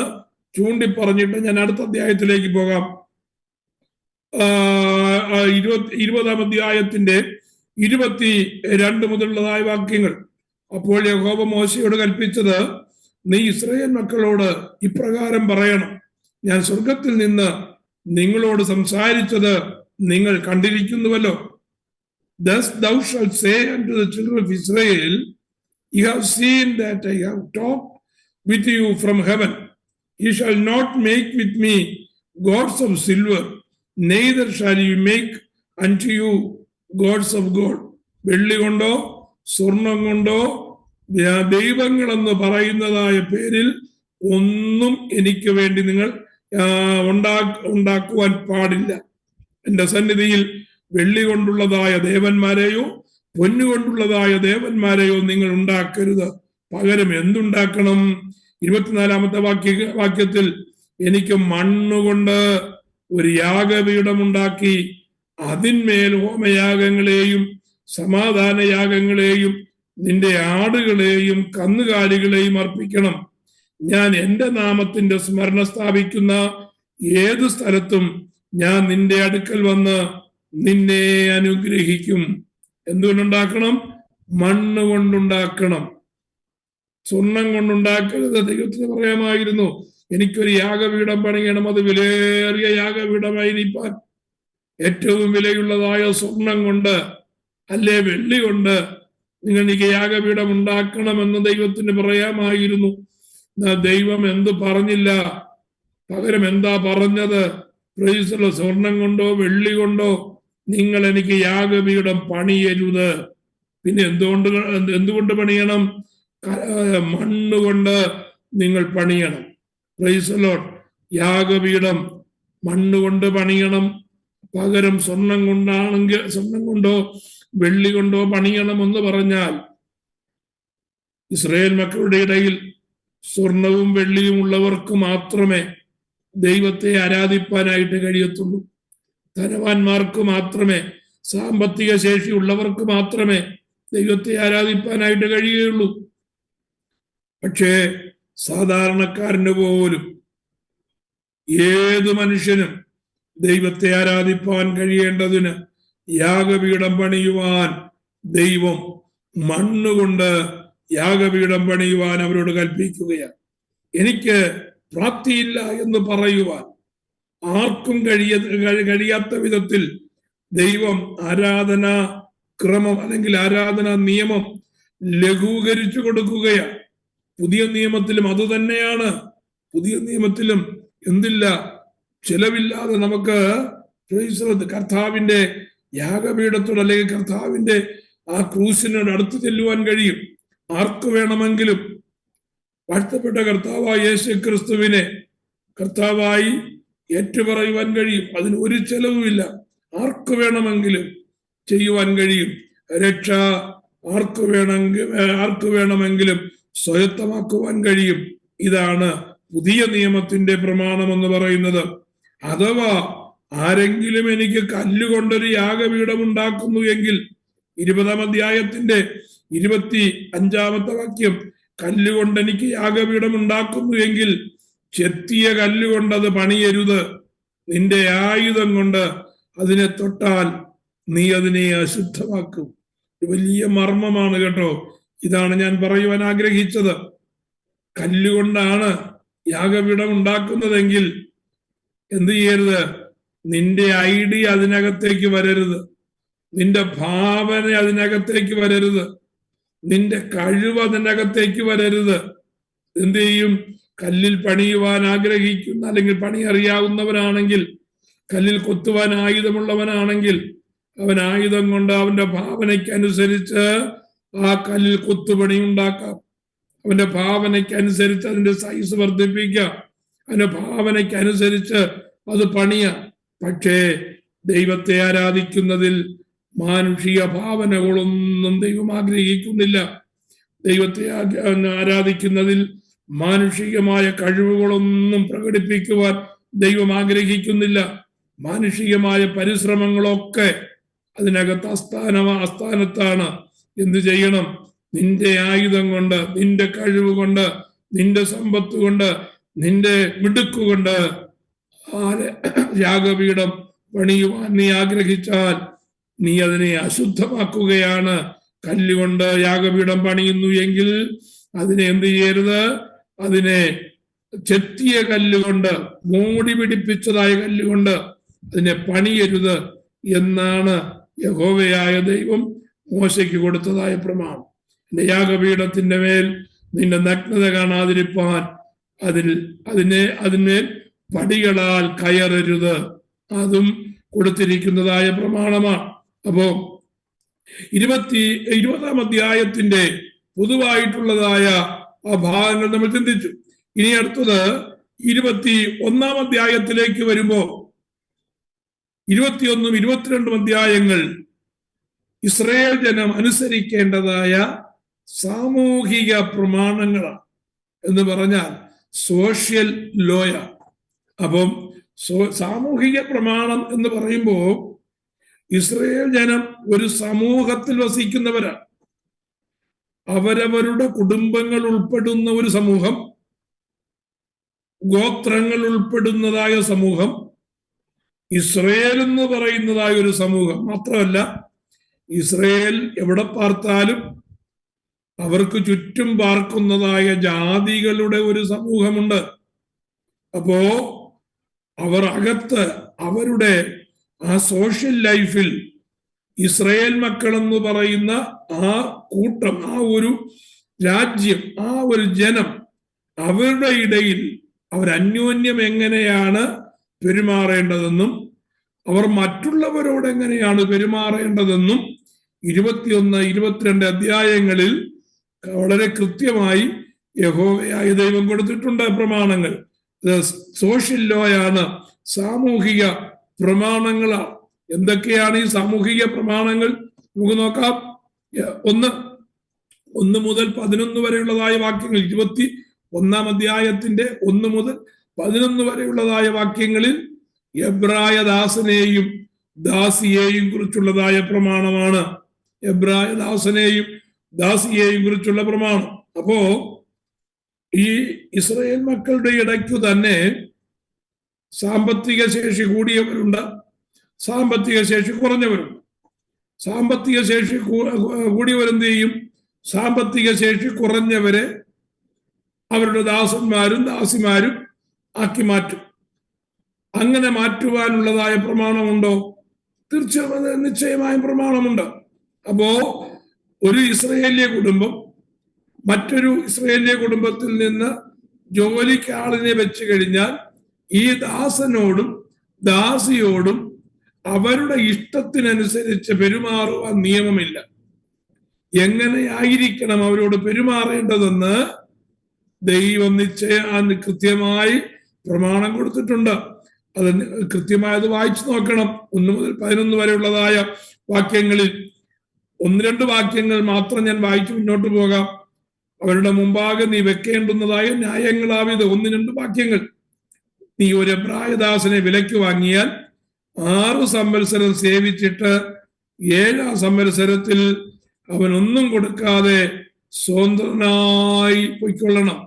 ചൂണ്ടിപ്പറഞ്ഞിട്ട് ഞാൻ അടുത്ത അധ്യായത്തിലേക്ക് പോകാം. 20-ാം അധ്യായത്തിന്റെ 22 മുതലുള്ളതായ വാക്യങ്ങൾ. അപ്പോൾ യഹോവ മോശയോട് കൽപ്പിച്ചത്, നീ ഇസ്രായേൽ മക്കളോട് ഇപ്രകാരം പറയണം, ഞാൻ സ്വർഗത്തിൽ നിന്ന് നിങ്ങളോട് സംസാരിച്ചത് നിങ്ങൾ കണ്ടിരിക്കുന്നുവല്ലോ. Thus thou shalt say unto the children of Israel, you have seen that I have talked with you from heaven. You shall not make with me gods of silver, neither shall you make unto you gods of gold. വെള്ളി കൊണ്ടോ സ്വർണം കൊണ്ടോ ദൈവങ്ങളെന്ന് പറയുന്നതായ പേരിൽ ഒന്നും എനിക്ക് വേണ്ടി നിങ്ങൾ ഉണ്ടാക്കുവാൻ പാടില്ല. എന്റെ സന്നിധിയിൽ വെള്ളി കൊണ്ടുള്ളതായ ദേവന്മാരെയോ പൊന്നുകൊണ്ടുള്ളതായ ദേവന്മാരെയോ നിങ്ങൾ ഉണ്ടാക്കരുത്. പകരം എന്തുണ്ടാക്കണം? 24-ാമത്തെ വാക്യത്തിൽ, എനിക്ക് മണ്ണുകൊണ്ട് ഒരു യാഗപീഠമുണ്ടാക്കി അതിന്മേൽ ഹോമയാഗങ്ങളെയും സമാധാന യാഗങ്ങളെയും നിന്റെ ആടുകളെയും കന്നുകാലികളെയും അർപ്പിക്കണം. ഞാൻ എന്റെ നാമത്തിന്റെ സ്മരണ സ്ഥാപിക്കുന്ന ഏത് സ്ഥലത്തും ഞാൻ നിന്റെ അടുക്കൽ വന്ന് നിന്നെ അനുഗ്രഹിക്കും. എന്തുകൊണ്ടുണ്ടാക്കണം? മണ്ണ് കൊണ്ടുണ്ടാക്കണം, സ്വർണം കൊണ്ടുണ്ടാക്കരുത്. ദൈവത്തിന് പറയാമായിരുന്നു, എനിക്കൊരു യാഗപീഠം പണിയണം, അത് വിലയേറിയ യാഗപീഠമായിരിക്കാൻ ഏറ്റവും വിലയുള്ളതായ സ്വർണം കൊണ്ട് അല്ലേ വെള്ളി കൊണ്ട് നിങ്ങൾ എനിക്ക് യാഗപീഠം ഉണ്ടാക്കണമെന്ന് ദൈവത്തിന് പറയാമായിരുന്നു. ദൈവം എന്ത് പറഞ്ഞില്ല, പകരം എന്താ പറഞ്ഞത്? പ്രൈസുള്ള സ്വർണം കൊണ്ടോ വെള്ളി കൊണ്ടോ നിങ്ങൾ എനിക്ക് യാഗപീഠം പണിയരുത്. പിന്നെ എന്തുകൊണ്ട് പണിയണം? മണ്ണുകൊണ്ട് നിങ്ങൾ പണിയണം. Praise the Lord. യാഗപീഠം മണ്ണുകൊണ്ട് പണിയണം. പകരം സ്വർണം കൊണ്ടോ വെള്ളി കൊണ്ടോ പണിയണമെന്ന് പറഞ്ഞാൽ ഇസ്രായേൽ മക്കളുടെ ഇടയിൽ സ്വർണവും വെള്ളിയും ഉള്ളവർക്ക് മാത്രമേ ദൈവത്തെ ആരാധിപ്പാനായിട്ട് കഴിയത്തുള്ളൂ. ധനവാന്മാർക്ക് മാത്രമേ, സാമ്പത്തിക ശേഷി ഉള്ളവർക്ക് മാത്രമേ ദൈവത്തെ ആരാധിപ്പാനായിട്ട് കഴിയുകയുള്ളൂ. പക്ഷേ സാധാരണക്കാരന് പോലും, ഏത് മനുഷ്യനും ദൈവത്തെ ആരാധിപ്പാൻ കഴിയേണ്ടതിന് യാഗപീഠം പണിയുവാൻ ദൈവം മണ്ണുകൊണ്ട് യാഗപീഠം പണിയുവാൻ അവരോട് കൽപ്പിക്കുകയാണ്. എനിക്ക് പ്രാപ്തിയില്ല എന്ന് പറയുവാൻ ആർക്കും കഴിയാത്ത വിധത്തിൽ ദൈവം ആരാധനാ ക്രമം അല്ലെങ്കിൽ ആരാധനാ നിയമം ലഘൂകരിച്ചു കൊടുക്കുകയാണ്. പുതിയ നിയമത്തിലും അത് തന്നെയാണ്. പുതിയ നിയമത്തിലും എന്തില്ല, ചെലവില്ലാതെ നമുക്ക് കർത്താവിന്റെ യാഗപീഠത്തോട് അല്ലെങ്കിൽ കർത്താവിന്റെ ആ ക്രൂസിനോട് അടുത്ത് ചെല്ലുവാൻ കഴിയും. ആർക്ക് വേണമെങ്കിലും വാഴ്ത്തപ്പെട്ട കർത്താവായ യേശു ക്രിസ്തുവിനെ കർത്താവായി ഏറ്റുപറയുവാൻ കഴിയും. അതിന് ഒരു ചെലവുമില്ല. ആർക്ക് വേണമെങ്കിലും ചെയ്യുവാൻ കഴിയും. രക്ഷ ആർക്ക് വേണമെങ്കിലും സ്വയത്തമാക്കുവാൻ കഴിയും. ഇതാണ് പുതിയ നിയമത്തിന്റെ പ്രമാണം എന്ന് പറയുന്നത്. അഥവാ ആരെങ്കിലും എനിക്ക് കല്ലുകൊണ്ടൊരു യാഗപീഠം ഉണ്ടാക്കുന്നു എങ്കിൽ, 20-ാം അധ്യായത്തിന്റെ 25-ാമത്തെ വാക്യം, കല്ലുകൊണ്ട് എനിക്ക് യാഗപീഠം ഉണ്ടാക്കുന്നു എങ്കിൽ ചെത്തിയ കല്ലുകൊണ്ടത് പണിയരുത്, നിന്റെ ആയുധം കൊണ്ട് അതിനെ തൊട്ടാൽ നീ അതിനെ അശുദ്ധമാക്കും. വലിയ മർമ്മമാണ് കേട്ടോ. ഇതാണ് ഞാൻ പറയുവാൻ ആഗ്രഹിച്ചത്. കല്ലുകൊണ്ടാണ് യാഗപീഠം ഉണ്ടാക്കുന്നതെങ്കിൽ എന്ത് ചെയ്യരുത്? നിന്റെ ഐഡിയ അതിനകത്തേക്ക് വരരുത്, നിന്റെ ഭാവന അതിനകത്തേക്ക് വരരുത്, നിന്റെ കഴിവ് അതിനകത്തേക്ക് വരരുത്. എന്ത് ചെയ്യും? കല്ലിൽ പണിയുവാൻ ആഗ്രഹിക്കുന്ന അല്ലെങ്കിൽ പണി അറിയാവുന്നവനാണെങ്കിൽ, കല്ലിൽ കൊത്തുവാൻ ആയുധമുള്ളവനാണെങ്കിൽ, അവൻ ആയുധം കൊണ്ട് അവന്റെ ഭാവനയ്ക്കനുസരിച്ച് ആ കല്ലിൽ കൊത്തുപണി ഉണ്ടാക്കാം. അവന്റെ ഭാവനയ്ക്കനുസരിച്ച് അതിന്റെ സൈസ് വർദ്ധിപ്പിക്കാം. അവന്റെ ഭാവനയ്ക്കനുസരിച്ച് അത് പണിയാം. പക്ഷേ ദൈവത്തെ ആരാധിക്കുന്നതിൽ മാനുഷിക ഭാവനകളൊന്നും ദൈവം ആഗ്രഹിക്കുന്നില്ല. ദൈവത്തെ ആരാധിക്കുന്നതിൽ മാനുഷികമായ കഴിവുകളൊന്നും പ്രകടിപ്പിക്കുവാൻ ദൈവം ആഗ്രഹിക്കുന്നില്ല. മാനുഷികമായ പരിശ്രമങ്ങളൊക്കെ അതിനകത്ത് അസ്ഥാനത്താണ്. എന്ത് ചെയ്യണം? നിന്റെ ആയുധം കൊണ്ട്, നിന്റെ കഴിവ് കൊണ്ട്, നിന്റെ സമ്പത്ത് കൊണ്ട്, നിന്റെ മിടുക്കുകൊണ്ട് യാഗപീഠം പണിയുവാൻ നീ ആഗ്രഹിച്ചാൽ നീ അതിനെ അശുദ്ധമാക്കുകയാണ്. കല്ലുകൊണ്ട് യാഗപീഠം പണിയുന്നു എങ്കിൽ അതിനെ എന്ത് ചെയ്യരുത്? അതിനെ ചെത്തിയ കല്ലുകൊണ്ട്, മൂടി പിടിപ്പിച്ചതായ കല്ലുകൊണ്ട് അതിനെ പണിയരുത് എന്നാണ് യഹോവയായ ദൈവം മോശയ്ക്ക് കൊടുത്തതായ പ്രമാണം. എന്റെ യാഗപീഠത്തിന്റെ മേൽ നിന്റെ നഗ്നത കാണാതിരിപ്പാൻ അതിനെ പടികളാൽ കയറരുത്. അതും കൊടുത്തിരിക്കുന്നതായ പ്രമാണമാണ്. അപ്പോ 20-ാം അധ്യായത്തിന്റെ പൊതുവായിട്ടുള്ളതായ ആ ഭാഗങ്ങൾ നമ്മൾ ചിന്തിച്ചു. ഇനി അടുത്തത് 21-ാം അധ്യായത്തിലേക്ക് വരുമ്പോ 21-ഉം 22-ഉം അധ്യായങ്ങൾ ഇസ്രായേൽ ജനം അനുസരിക്കേണ്ടതായ സാമൂഹിക പ്രമാണങ്ങളാണ്. എന്ന് പറഞ്ഞാൽ സോഷ്യൽ ലോയ. അപ്പം സാമൂഹിക പ്രമാണം എന്ന് പറയുമ്പോൾ ഇസ്രായേൽ ജനം ഒരു സമൂഹത്തിൽ വസിക്കുന്നവരാണ്. അവരവരുടെ കുടുംബങ്ങൾ ഉൾപ്പെടുന്ന ഒരു സമൂഹം, ഗോത്രങ്ങൾ ഉൾപ്പെടുന്നതായ സമൂഹം, ഇസ്രായേൽ എന്ന് പറയുന്നതായ ഒരു സമൂഹം. മാത്രമല്ല, ഇസ്രായേൽ എവിടെ പാർത്താലും അവർക്ക് ചുറ്റും പാർക്കുന്നതായ ജാതികളുടെ ഒരു സമൂഹമുണ്ട്. അപ്പോ അവർ അകത്ത് അവരുടെ ആ സോഷ്യൽ ലൈഫിൽ ഇസ്രായേൽ മക്കളെന്ന് പറയുന്ന ആ കൂട്ടം, ആ ഒരു രാജ്യം, ആ ഒരു ജനം, അവരുടെ ഇടയിൽ അവർ അന്യോന്യം എങ്ങനെയാണ് പെരുമാറേണ്ടതെന്നും അവർ മറ്റുള്ളവരോട് എങ്ങനെയാണ് പെരുമാറേണ്ടതെന്നും 21, 22 അധ്യായങ്ങളിൽ വളരെ കൃത്യമായി യഹോവയായ ദൈവം കൊടുത്തിട്ടുണ്ട് പ്രമാണങ്ങൾ. സോഷ്യൽ ലോയാണ്, സാമൂഹിക പ്രമാണങ്ങളാണ്. എന്തൊക്കെയാണ് ഈ സാമൂഹിക പ്രമാണങ്ങൾ? നമുക്ക് നോക്കാം. 1 മുതൽ 11 വരെയുള്ളതായ വാക്യങ്ങൾ, 21 അധ്യായത്തിന്റെ 1 മുതൽ 11 വരെയുള്ളതായ വാക്യങ്ങളിൽ എബ്രായ ദാസനെയും ദാസിയെയും കുറിച്ചുള്ളതായ പ്രമാണമാണ്. എബ്രായ ദാസനെയും ദാസിയെയും കുറിച്ചുള്ള പ്രമാണം. അപ്പോ ഈ ഇസ്രായേൽ മക്കളുടെ ഇടയ്ക്കു തന്നെ സാമ്പത്തിക ശേഷി കൂടിയവരുണ്ട്, സാമ്പത്തിക ശേഷി കുറഞ്ഞവരുണ്ട്. സാമ്പത്തിക ശേഷി കൂടിയവരെന്ത് ചെയ്യും? സാമ്പത്തിക ശേഷി കുറഞ്ഞവരെ അവരുടെ ദാസന്മാരും ദാസിമാരും ആക്കി മാറ്റും. അങ്ങനെ മാറ്റുവാനുള്ളതായ പ്രമാണമുണ്ടോ? തീർച്ചയായും, നിശ്ചയമായും പ്രമാണമുണ്ട്. അപ്പോ ഒരു ഇസ്രായേലിയ കുടുംബം മറ്റൊരു ഇസ്രായേലിയ കുടുംബത്തിൽ നിന്ന് ജോലിക്ക് ആളിനെ വെച്ച് കഴിഞ്ഞാൽ ഈ ദാസനോടും ദാസിയോടും അവരുടെ ഇഷ്ടത്തിനനുസരിച്ച് പെരുമാറുവാൻ നിയമമില്ല. എങ്ങനെയായിരിക്കണം അവരോട് പെരുമാറേണ്ടതെന്ന് ദൈവം കൃത്യമായി പ്രമാണം കൊടുത്തിട്ടുണ്ട്. അത് കൃത്യമായത് വായിച്ചു നോക്കണം. 1 മുതൽ 11 വരെയുള്ളതായ വാക്യങ്ങളിൽ 1-2 വാക്യങ്ങൾ മാത്രം ഞാൻ വായിച്ചു മുന്നോട്ട് പോകാം. അവരുടെ മുമ്പാകെ നീ വെക്കേണ്ടുന്നതായ ന്യായങ്ങളാവിത്. 1-2 വാക്യങ്ങൾ. നീ ഒരു എബ്രായദാസനെ വിലയ്ക്ക് വാങ്ങിയാൽ 6 സംവത്സരം സേവിച്ചിട്ട് 7-ാം സംവത്സരത്തിൽ അവൻ ഒന്നും കൊടുക്കാതെ സ്വതന്ത്രനായി പൊയ്ക്കൊള്ളണം.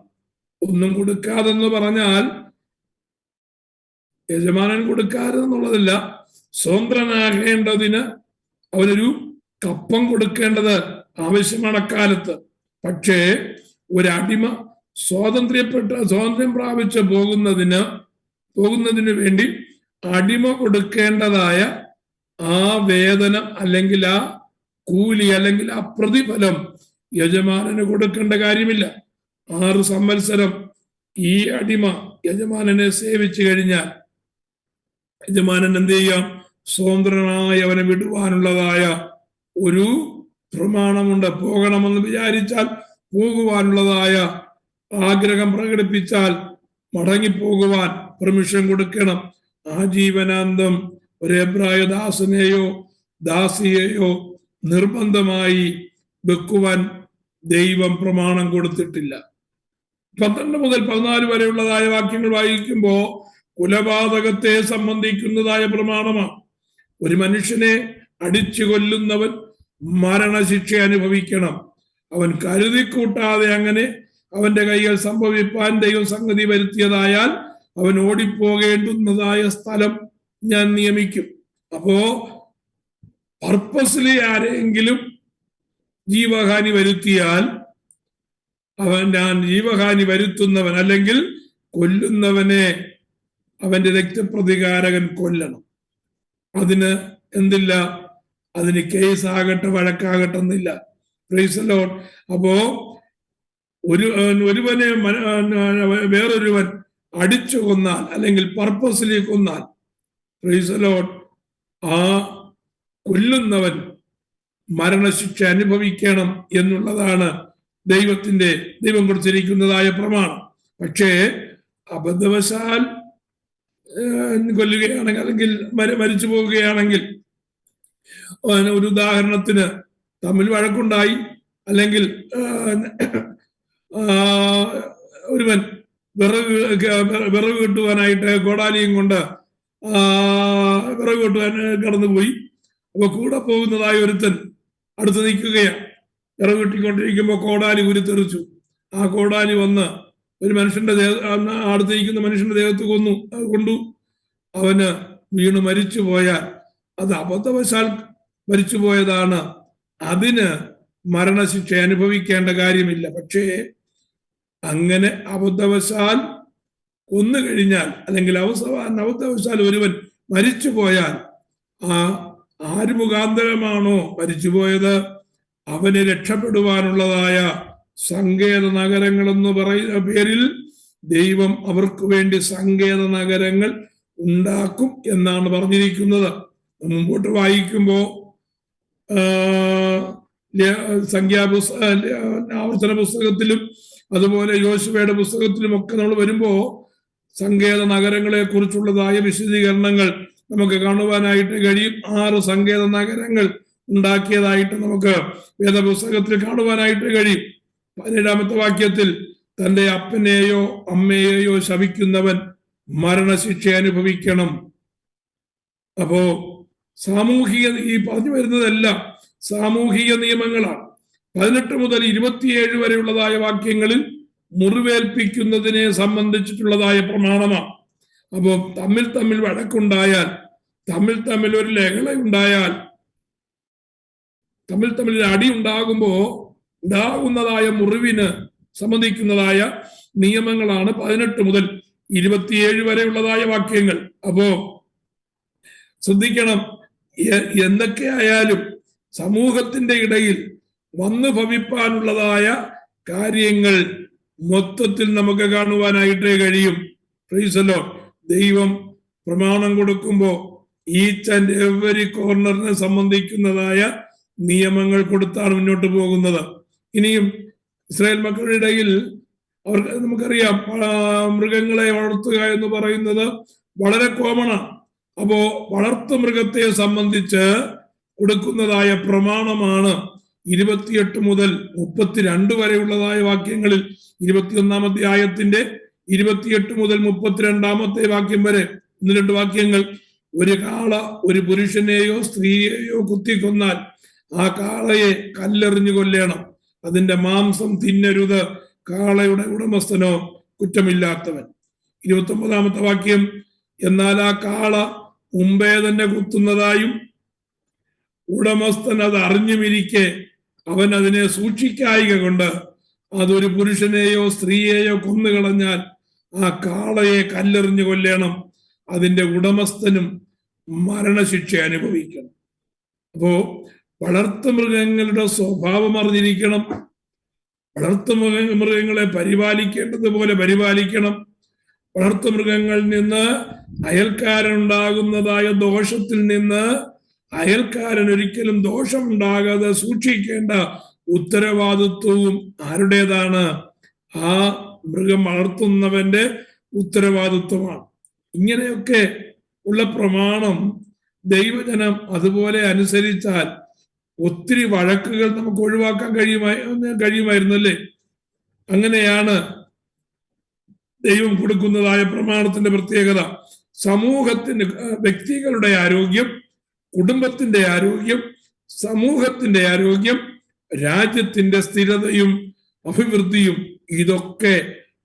ഒന്നും കൊടുക്കാതെന്ന് പറഞ്ഞാൽ യജമാനൻ കൊടുക്കാതെന്നുള്ളതല്ല, സ്വതന്ത്രനാകേണ്ടതിന് അവനൊരു കപ്പം കൊടുക്കേണ്ടത് ആവശ്യമാണ് അക്കാലത്ത്. പക്ഷേ ഒരടിമ സ്വാതന്ത്ര്യം പ്രാപിച്ച് പോകുന്നതിന് വേണ്ടി അടിമ കൊടുക്കേണ്ടതായ ആ വേതനം അല്ലെങ്കിൽ ആ കൂലി അല്ലെങ്കിൽ ആ പ്രതിഫലം യജമാനന് കൊടുക്കേണ്ട കാര്യമില്ല. 6 സംവത്സരം ഈ അടിമ യജമാനനെ സേവിച്ചു കഴിഞ്ഞാൽ യജമാനൻ എന്ത് ചെയ്യാം? സ്വതന്ത്രനായി അവനെ വിടുവാനുള്ളതായ ഒരു പ്രമാണമുണ്ട്. പോകണമെന്ന് വിചാരിച്ചാൽ പോകുവാനുള്ളതായ ആഗ്രഹം പ്രകടിപ്പിച്ചാൽ മടങ്ങിപ്പോകുവാൻ പെർമിഷൻ കൊടുക്കണം. ആജീവനാന്തം ഒരു എബ്രായ ദാസനെയോ ദാസിയെയോ നിർബന്ധമായി വെക്കുവാൻ ദൈവം പ്രമാണം കൊടുത്തിട്ടില്ല. 12 മുതൽ 14 വരെയുള്ളതായ വാക്യങ്ങൾ വായിക്കുമ്പോ കുലപാതകത്തെ സംബന്ധിക്കുന്നതായ പ്രമാണമാണ്. ഒരു മനുഷ്യനെ അടിച്ചു കൊല്ലുന്നവൻ മരണശിക്ഷ അനുഭവിക്കണം. അവൻ കരുതിക്കൂട്ടാതെ അങ്ങനെ അവന്റെ കൈകൾ സംഭവിപ്പാൻ ദൈവം സംഗതി വരുത്തിയതായാൽ അവൻ ഓടിപ്പോകേണ്ടുന്നതായ സ്ഥലം ഞാൻ നിയമിക്കും. അപ്പോ പർപ്പസ്ലി ആരെങ്കിലും ജീവഹാനി വരുത്തിയാൽ ഞാൻ ജീവഹാനി വരുത്തുന്നവൻ അല്ലെങ്കിൽ കൊല്ലുന്നവനെ അവന്റെ രക്തപ്രതികാരകൻ കൊല്ലണം. അതിന് എന്തില്ല? അതിന് കേസാകട്ടെ വഴക്കാകട്ടെ എന്നില്ല. Praise the Lord. അപ്പോ ഒരുവനെ വേറൊരുവൻ അടിച്ചു കൊന്നാൽ അല്ലെങ്കിൽ പർപ്പസ്ലി കൊന്നാൽ, പ്രൈസ് ദി ലോർഡ്, ആ കൊല്ലുന്നവൻ മരണശിക്ഷ അനുഭവിക്കണം എന്നുള്ളതാണ് ദൈവം കൊടുത്തിരിക്കുന്നതായ പ്രമാണം. പക്ഷേ അബദ്ധവശാൽ കൊല്ലുകയാണെങ്കിൽ അല്ലെങ്കിൽ മരിച്ചു പോവുകയാണെങ്കിൽ, ഒരു ഉദാഹരണത്തിന് തമ്മിൽ വഴക്കുണ്ടായി, അല്ലെങ്കിൽ ഒരുവൻ വിറക് കിട്ടുവാനായിട്ട് കോടാലിയും കൊണ്ട് വിറക് കിട്ടുവാൻ കടന്നുപോയി. അപ്പൊ കൂടെ പോകുന്നതായ ഒരുത്തൻ അടുത്ത് നിൽക്കുകയാണ്. വിറക് കിട്ടിക്കൊണ്ടിരിക്കുമ്പോൾ കോടാലി ഉരുത്തെറിച്ചു. ആ കോടാലി വന്ന് ഒരു മനുഷ്യന്റെ അടുത്ത് നിൽക്കുന്ന മനുഷ്യന്റെ ദേഹത്ത് കൊണ്ടു. അവന് വീണ് മരിച്ചു പോയാൽ അത് അബദ്ധവശാൽ മരിച്ചുപോയതാണ്. അതിന് മരണശിക്ഷ അനുഭവിക്കേണ്ട കാര്യമില്ല. പക്ഷേ അങ്ങനെ അബദ്ധവശാൽ കൊന്നു കഴിഞ്ഞാൽ അല്ലെങ്കിൽ അബദ്ധവശാൽ ഒരുവൻ മരിച്ചു പോയാൽ ആര് മുഖാന്തരമാണോ മരിച്ചുപോയത് അവന് രക്ഷപ്പെടുവാനുള്ളതായ സങ്കേത നഗരങ്ങളെന്ന് പറയുന്ന പേരിൽ ദൈവം അവർക്ക് വേണ്ടി സങ്കേത നഗരങ്ങൾ ഉണ്ടാക്കും എന്നാണ് പറഞ്ഞിരിക്കുന്നത്. മുമ്പോട്ട് വായിക്കുമ്പോ ആവർത്തന പുസ്തകത്തിലും അതുപോലെ യോശുവയുടെ പുസ്തകത്തിലും ഒക്കെ നമ്മൾ വരുമ്പോ സങ്കേത നഗരങ്ങളെ കുറിച്ചുള്ളതായ വിശദീകരണങ്ങൾ നമുക്ക് കാണുവാനായിട്ട് കഴിയും. 6 സങ്കേത നഗരങ്ങൾ ഉണ്ടാക്കിയതായിട്ട് നമുക്ക് വേദപുസ്തകത്തിൽ കാണുവാനായിട്ട് കഴിയും. 17-ാമത്തെ വാക്യത്തിൽ തന്റെ അപ്പനെയോ അമ്മയെയോ ശപിക്കുന്നവൻ മരണശിക്ഷ അനുഭവിക്കണം. അപ്പോ സാമൂഹിക, ഈ പറഞ്ഞു വരുന്നതെല്ലാം സാമൂഹിക നിയമങ്ങളാണ്. 18 മുതൽ 27 വരെയുള്ളതായ വാക്യങ്ങളിൽ മുറിവേൽപ്പിക്കുന്നതിനെ സംബന്ധിച്ചിട്ടുള്ളതായ പ്രമാണമാണ്. അപ്പോ തമ്മിൽ വഴക്കുണ്ടായാൽ, തമ്മിൽ ഒരു ലഹള ഉണ്ടായാൽ, തമ്മിൽ അടി ഉണ്ടാകുമ്പോ ഉണ്ടാകുന്നതായ മുറിവിന് സംബന്ധിക്കുന്നതായ നിയമങ്ങളാണ് 18 മുതൽ 27 വരെയുള്ളതായ വാക്യങ്ങൾ. അപ്പോ ശ്രദ്ധിക്കണം, എന്തൊക്കെയായാലും സമൂഹത്തിന്റെ ഇടയിൽ വന്നു ഭവിപ്പാനുള്ളതായ കാര്യങ്ങൾ മൊത്തത്തിൽ നമുക്ക് കാണുവാനായിട്ടേ കഴിയും. Praise the Lord. ദൈവം പ്രമാണം കൊടുക്കുമ്പോൾ ഈച്ച് ആൻഡ് എവരി കോർണറിനെ സംബന്ധിക്കുന്നതായ നിയമങ്ങൾ കൊടുത്താണ് മുന്നോട്ട് പോകുന്നത്. ഇനിയും ഇസ്രായേൽ മക്കളുടെ ഇടയിൽ അവർക്ക് നമുക്കറിയാം, മൃഗങ്ങളെ വളർത്തുക എന്ന് പറയുന്നത് വളരെ കോമണാണ്. അപ്പോ വളർത്തു മൃഗത്തെ സംബന്ധിച്ച് കൊടുക്കുന്നതായ പ്രമാണമാണ് 28 മുതൽ 32 വരെയുള്ളതായ വാക്യങ്ങളിൽ 21-ാം അധ്യായത്തിന്റെ 28 മുതൽ 32-ാമത്തെ വാക്യം വരെ 1-2 വാക്യങ്ങൾ. ഒരു കാള ഒരു പുരുഷനെയോ സ്ത്രീയെയോ കുത്തിക്കൊന്നാൽ ആ കാളയെ കല്ലെറിഞ്ഞു കൊല്ലണം. അതിന്റെ മാംസം തിന്നരുത്. കാളയുടെ ഉടമസ്ഥനോ കുറ്റമില്ലാത്തവൻ. 29-ാമത്തെ വാക്യം, എന്നാൽ ആ കാള മുമ്പേ തന്നെ കുത്തുന്നതായും ഉടമസ്ഥൻ അത് അറിഞ്ഞുമിരിക്കെ അവൻ അതിനെ സൂക്ഷിക്കായിക കൊണ്ട് അതൊരു പുരുഷനെയോ സ്ത്രീയെയോ കൊന്നുകളഞ്ഞാൽ ആ കാളയെ കല്ലെറിഞ്ഞു കൊല്ലണം. അതിന്റെ ഉടമസ്ഥനും മരണശിക്ഷ അനുഭവിക്കണം. അപ്പോ വളർത്തു മൃഗങ്ങളുടെ സ്വഭാവം അറിഞ്ഞിരിക്കണം. വളർത്തു മൃഗങ്ങളെ പരിപാലിക്കേണ്ടതുപോലെ പരിപാലിക്കണം. വളർത്തു മൃഗങ്ങളിൽ നിന്ന് അയൽക്കാരനുണ്ടാകുന്നതായ ദോഷത്തിൽ നിന്ന് അയൽക്കാരൻ ഒരിക്കലും ദോഷമുണ്ടാകാതെ സൂക്ഷിക്കേണ്ട ഉത്തരവാദിത്വവും ആരുടേതാണ്? ആ മൃഗം വളർത്തുന്നവന്റെ ഉത്തരവാദിത്വമാണ്. ഇങ്ങനെയൊക്കെ ഉള്ള പ്രമാണം ദൈവജനം അതുപോലെ അനുസരിച്ചാൽ ഒത്തിരി വഴക്കുകൾ നമുക്ക് ഒഴിവാക്കാൻ കഴിയുമായിരുന്നു അല്ലേ? അങ്ങനെയാണ് ദൈവം കൊടുക്കുന്നതായ പ്രമാണത്തിന്റെ പ്രത്യേകത. സമൂഹത്തിന്റെ, വ്യക്തികളുടെ ആരോഗ്യം, കുടുംബത്തിന്റെ ആരോഗ്യം, സമൂഹത്തിന്റെ ആരോഗ്യം, രാജ്യത്തിന്റെ സ്ഥിരതയും അഭിവൃദ്ധിയും ഇതൊക്കെ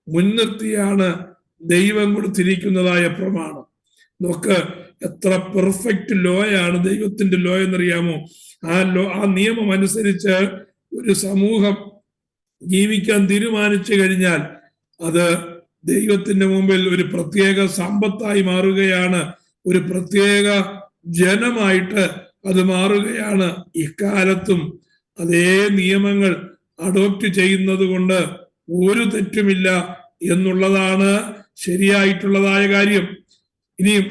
മുൻനിർത്തിയാണ് ദൈവം കൊടുത്തിരിക്കുന്നതായ പ്രമാണം. നോക്ക്, എത്ര പെർഫെക്റ്റ് ലോയാണ് ദൈവത്തിന്റെ ലോ എന്നറിയാമോ? ആ നിയമം അനുസരിച്ച് ഒരു സമൂഹം ജീവിക്കാൻ തീരുമാനിച്ചു കഴിഞ്ഞാൽ അത് ദൈവത്തിന്റെ മുമ്പിൽ ഒരു പ്രത്യേക സമ്പത്തായി മാറുകയാണ്. ഒരു പ്രത്യേക ജനമായിട്ട് അത് മാറുകയാണ്. ഇക്കാലത്തും അതേ നിയമങ്ങൾ അഡോപ്റ്റ് ചെയ്യുന്നത് കൊണ്ട് ഒരു തെറ്റുമില്ല എന്നുള്ളതാണ് ശരിയായിട്ടുള്ളതായ കാര്യം. ഇനിയും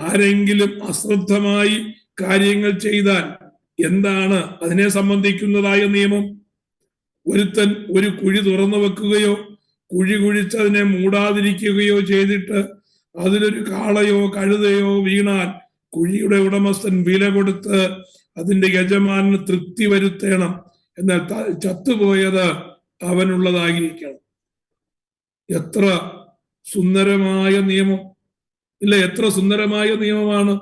ആരെങ്കിലും അശ്രദ്ധമായി കാര്യങ്ങൾ ചെയ്താൽ എന്താണ് അതിനെ സംബന്ധിക്കുന്നതായ നിയമം? ഒരുത്തൻ ഒരു കുഴി തുറന്നു വെക്കുകയോ കുഴി കുഴിച്ച് അതിനെ മൂടാതിരിക്കുകയോ ചെയ്തിട്ട് അതിലൊരു കാളയോ കഴുതയോ വീണാൽ കുഴിയുടെ ഉടമസ്ഥൻ വില കൊടുത്ത് അതിന്റെ യജമാനന് തൃപ്തി വരുത്തണം. എന്നാൽ ചത്തുപോയത് അവനുള്ളതായിരിക്കണം. എത്ര സുന്ദരമായ നിയമം ഇല്ല, എത്ര സുന്ദരമായ നിയമമാണ്